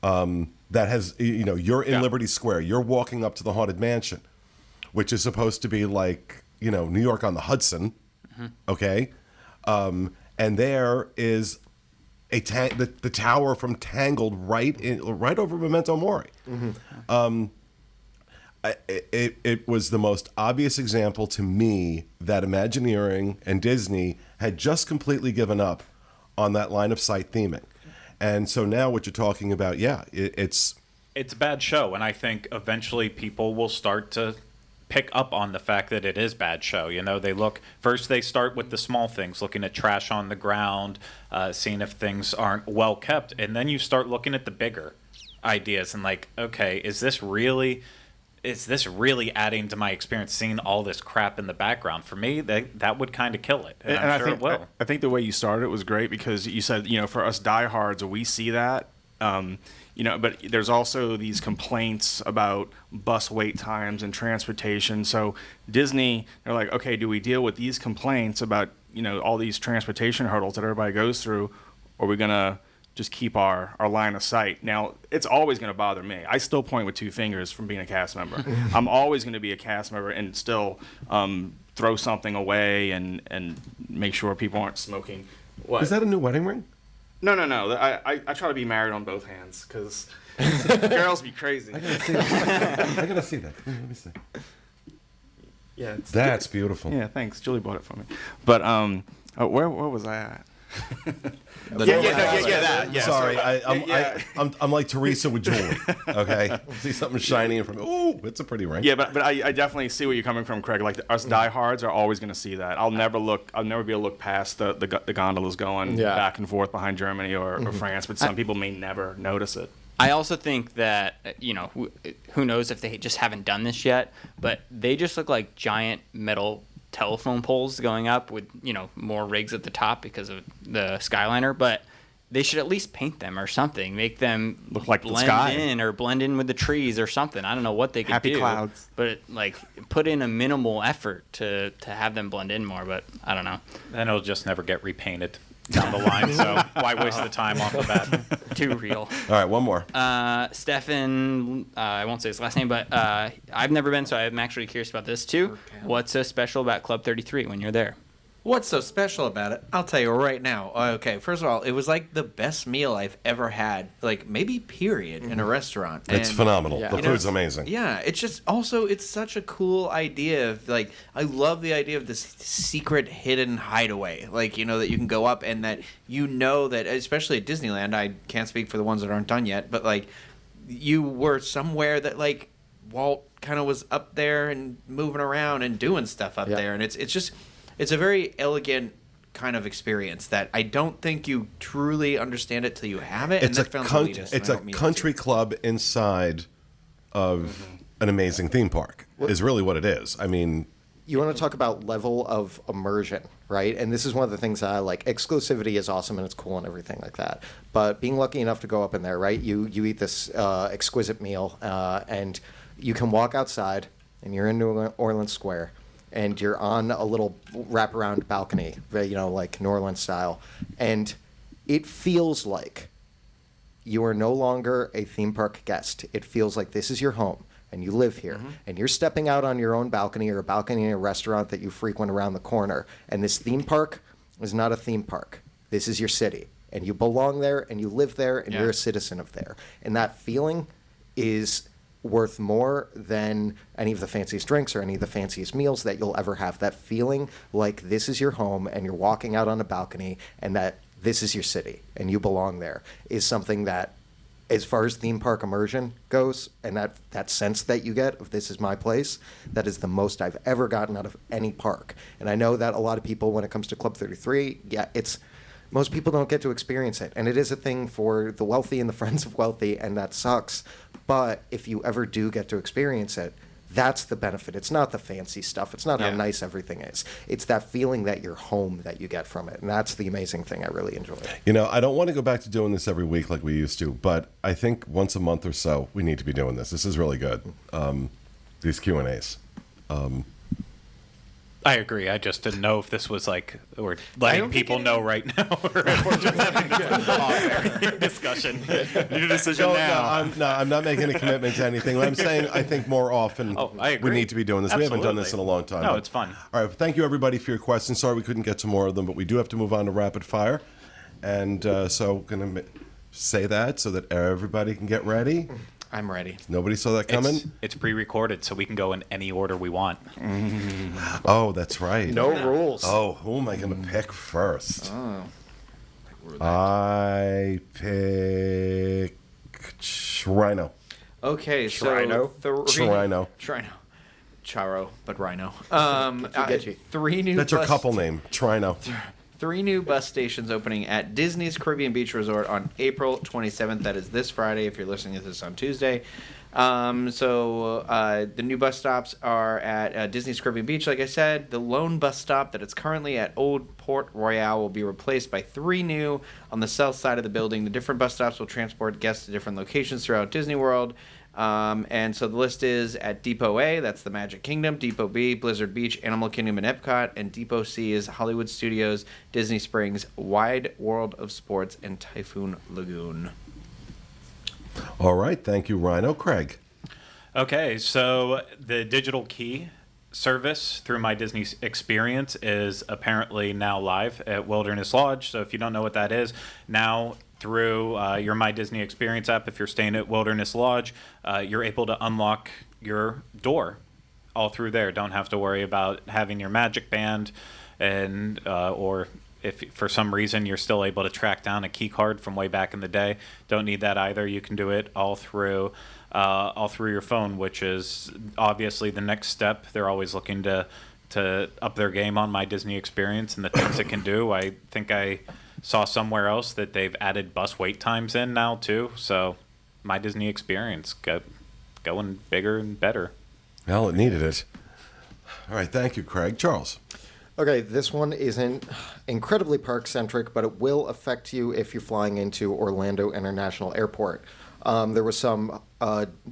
That has, you're in Liberty Square. You're walking up to the Haunted Mansion, which is supposed to be like, New York on the Hudson. Okay. And there is the tower from Tangled right over Memento Mori. It was the most obvious example to me that Imagineering and Disney had just completely given up on that line of sight theming. And so now what you're talking about, it's
a bad show, and I think eventually people will start to pick up on the fact that it is bad show. They start with the small things, looking at trash on the ground, seeing if things aren't well kept, and then you start looking at the bigger ideas and like, okay, is this really adding to my experience, seeing all this crap in the background? For me, that would kind of kill it, and I'm sure it will.
I think the way you started it was great because you said, for us diehards, we see that. But there's also these complaints about bus wait times and transportation. So Disney, they're like, okay, do we deal with these complaints about, all these transportation hurdles that everybody goes through, or are we going to just keep our line of sight? Now, it's always going to bother me. I still point with two fingers from being a cast member. I'm always going to be a cast member and still throw something away and make sure people aren't smoking. What?
Is that a new wedding ring?
No. I try to be married on both hands because girls be crazy.
I gotta see that. Let me see.
Yeah,
that's beautiful.
Yeah, thanks. Julie bought it for me. But where was I at?
Yeah. Sorry, I'm like Teresa with jewelry. Okay, see something shiny in front of me. Oh, it's a pretty ring.
Yeah, but I definitely see where you're coming from, Craig. Like us diehards are always going to see that. I'll never be able to look past the gondolas going back and forth behind Germany or France. But some people may never notice it.
I also think that, who knows if they just haven't done this yet, but they just look like giant metal telephone poles going up with, more rigs at the top because of the Skyliner, but they should at least paint them or something, make them
look like
blend
the sky.
in or blend in with the trees or something. I don't know what they could
Happy
do.
clouds.
But put in a minimal effort to have them blend in more, but I don't know.
Then it'll just never get repainted down the line, so why waste the time off the bat?
Too real.
All right, one more.
Stefan, I won't say his last name, but I've never been, so I'm actually curious about this too. What's so special about Club 33 when you're there?
What's so special about it? I'll tell you right now. Okay, first of all, it was like the best meal I've ever had, like maybe period, in a restaurant.
It's phenomenal.
Yeah.
The food's amazing.
Yeah, it's just also it's such a cool idea of like I love the idea of this secret hidden hideaway, like that you can go up and that that especially at Disneyland, I can't speak for the ones that aren't done yet, but like you were somewhere that like Walt kind of was up there and moving around and doing stuff up there, and it's a very elegant kind of experience that I don't think you truly understand it till you have it.
It's
and
a country club inside of an amazing theme park. Is really what it is. I mean,
you want to talk about level of immersion, right? And this is one of the things that I like. Exclusivity is awesome and it's cool and everything like that. But being lucky enough to go up in there, right? You eat this exquisite meal and you can walk outside and you're in New Orleans Square. And you're on a little wraparound balcony, like New Orleans style. And it feels like you are no longer a theme park guest. It feels like this is your home and you live here. And you're stepping out on your own balcony or a balcony in a restaurant that you frequent around the corner. And this theme park is not a theme park. This is your city. And you belong there and you live there and you're a citizen of there. And that feeling is worth more than any of the fanciest drinks or any of the fanciest meals that you'll ever have. That feeling like this is your home and you're walking out on a balcony and that this is your city and you belong there is something that, as far as theme park immersion goes, and that sense that you get of this is my place, that is the most I've ever gotten out of any park. And I know that a lot of people, when it comes to Club 33, most people don't get to experience it. And it is a thing for the wealthy and the friends of wealthy, and that sucks. But if you ever do get to experience it, That's the benefit. It's not the fancy stuff. It's not how nice everything is. It's that feeling that you're home that you get from it. And that's the amazing thing I really enjoy.
You know, I don't want to go back to doing this every week like we used to, but I think once a month or so we need to be doing this. This is really good. These Q&As.
I agree. I just didn't know if this was like we're letting people know right now, or if we're just having a discussion.
Your decision now.
I'm not making a commitment to anything. What I'm saying, I think more often
I agree.
we need to be doing this. We haven't done this in a long time.
No,
but-
it's fun.
All right, thank you everybody for your questions. Sorry we couldn't get to more of them, but we do have to move on to rapid fire, and so going to say that so that everybody can get ready.
I'm ready.
Nobody saw that coming.
It's pre-recorded, so we can go in any order we want.
Oh, that's right.
No rules.
Oh, who am I going to pick first? I pick Rhino.
Okay,
Shrino.
so
Shrino.
Charo, but Rhino.
get you.
3 new
That's your
bus-
couple name, Trino.
3 new bus stations opening at Disney's Caribbean Beach Resort on April 27th. That is this Friday if you're listening to this on Tuesday. The new bus stops are at Disney's Caribbean Beach, like I said. The lone bus stop that is currently at Old Port Royale will be replaced by 3 new on the south side of the building. The different bus stops will transport guests to different locations throughout Disney World. And so the list is at Depot A, that's the Magic Kingdom, Depot B, Blizzard Beach, Animal Kingdom, and Epcot, and Depot C is Hollywood Studios, Disney Springs, Wide World of Sports, and Typhoon Lagoon.
All right, thank you, Rhino. Craig.
Okay, so the digital key service through My Disney Experience is apparently now live at Wilderness Lodge. So if you don't know what that is, now through your My Disney Experience app, if you're staying at Wilderness Lodge, you're able to unlock your door all through there. Don't have to worry about having your Magic Band, and or if for some reason you're still able to track down a key card from way back in the day, don't need that either. You can do it all through your phone, which is obviously the next step. They're always looking to up their game on My Disney Experience and the things it can do. I think I saw somewhere else that they've added bus wait times in now too. So My Disney Experience going bigger and better.
Well, it needed it. All right, thank you, Craig. Charles.
Okay, this one isn't incredibly park-centric, but it will affect you if you're flying into Orlando International Airport. There was some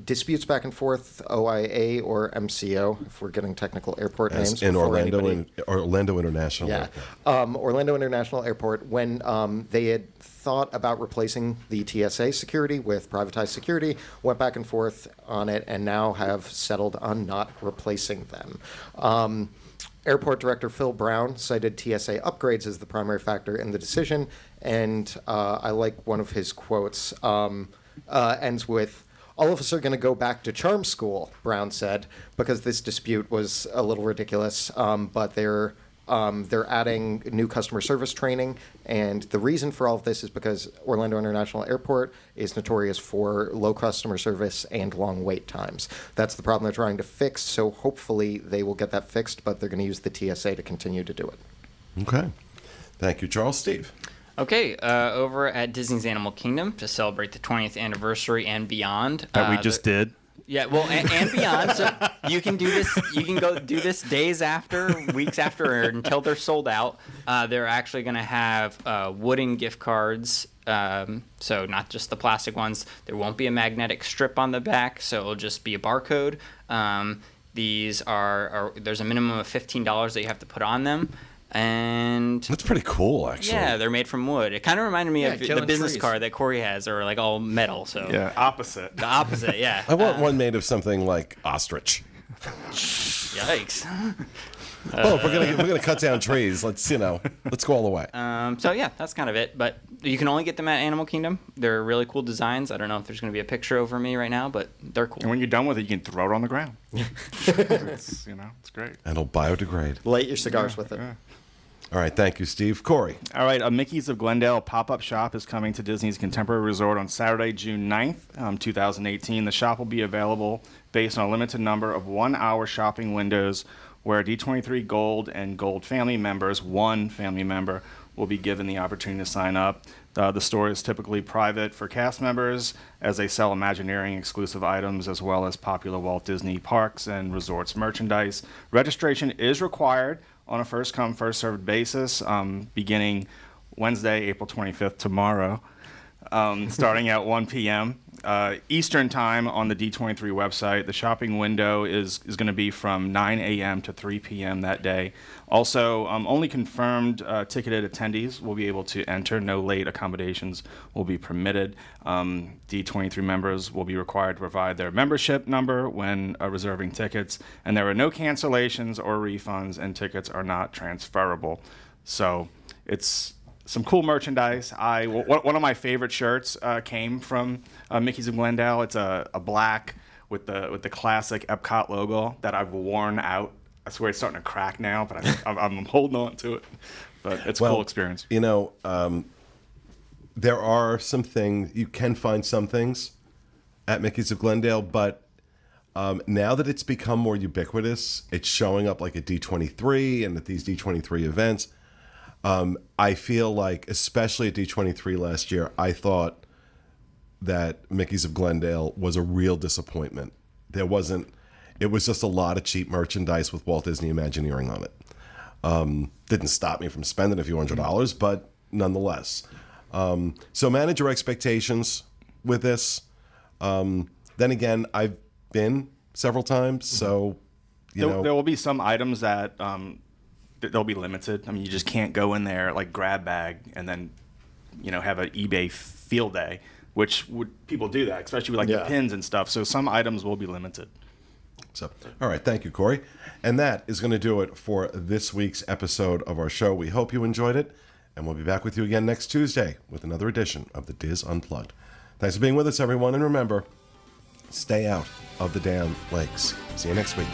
disputes back and forth, OIA or MCO, if we're getting technical airport names.
In Orlando,
anybody...
Orlando International
Yeah.
Airport.
Orlando International Airport, when they had thought about replacing the TSA security with privatized security, went back and forth on it, and now have settled on not replacing them. Airport Director Phil Brown cited TSA upgrades as the primary factor in the decision, and I like one of his quotes. Ends with, "All of us are going to go back to charm school," Brown said, because this dispute was a little ridiculous, but they're adding new customer service training, and the reason for all of this is because Orlando International Airport is notorious for low customer service and long wait times. That's the problem they're trying to fix, so hopefully they will get that fixed, but they're going to use the TSA to continue to do it.
Okay. Thank you, Charles. Steve.
Okay, over at Disney's Animal Kingdom to celebrate the 20th anniversary and beyond.
That we just did.
Yeah, well, and beyond. So you can do this. You can go do this days after, weeks after, or until they're sold out. They're actually going to have wooden gift cards. So not just the plastic ones. There won't be a magnetic strip on the back, so it'll just be a barcode. These are there's a minimum of $15 that you have to put on them. And
that's pretty cool, actually.
Yeah, they're made from wood. It kind of reminded me of the business
trees.
card that Corey has, or like all metal. So
Yeah, opposite.
the opposite. Yeah.
I want one made of something like ostrich.
Yikes.
Well, if we're gonna cut down trees, let's go all the way.
So yeah, that's kind of it. But you can only get them at Animal Kingdom. They're really cool designs. I don't know if there's going to be a picture over me right now, but they're cool.
And when you're done with it, you can throw it on the ground. it's great.
And it'll biodegrade.
Light your cigars with it.
Yeah.
All right, thank you, Steve. Corey.
All right, a Mickey's of Glendale pop-up shop is coming to Disney's Contemporary Resort on Saturday, June 9th, 2018. The shop will be available based on a limited number of 1-hour shopping windows where D23 Gold and Gold family members, one family member, will be given the opportunity to sign up. The store is typically private for cast members, as they sell Imagineering exclusive items as well as popular Walt Disney parks and resorts merchandise. Registration is required on a first-come, first-served basis, beginning Wednesday, April 25th, tomorrow, starting at 1 p.m. Eastern Time on the D23 website. The shopping window is going to be from 9 a.m. to 3 p.m. that day. Also, only confirmed ticketed attendees will be able to enter. No late accommodations will be permitted. D23 members will be required to provide their membership number when reserving tickets, and there are no cancellations or refunds, and tickets are not transferable. So it's some cool merchandise. One of my favorite shirts came from Mickey's of Glendale. It's a black with the classic Epcot logo that I've worn out. I swear it's starting to crack now, but I'm holding on to it. But it's a cool experience.
You know, there are some things, you can find some things at Mickey's of Glendale, but now that it's become more ubiquitous, it's showing up like at D23 and at these D23 events. I feel like, especially at D23 last year, I thought that Mickey's of Glendale was a real disappointment. It was just a lot of cheap merchandise with Walt Disney Imagineering on it. Didn't stop me from spending a few $100s, but nonetheless. So manage your expectations with this. Then again, I've been several times, so, you know.
There will be some items that they'll be limited. I mean, you just can't go in there like grab bag and then, have an eBay field day, which people do that, especially with the pins and stuff. So some items will be limited.
So, all right, thank you, Corey. And that is going to do it for this week's episode of our show. We hope you enjoyed it, and we'll be back with you again next Tuesday with another edition of the Diz Unplugged. Thanks for being with us, everyone, and remember, stay out of the damn lakes. See you next week.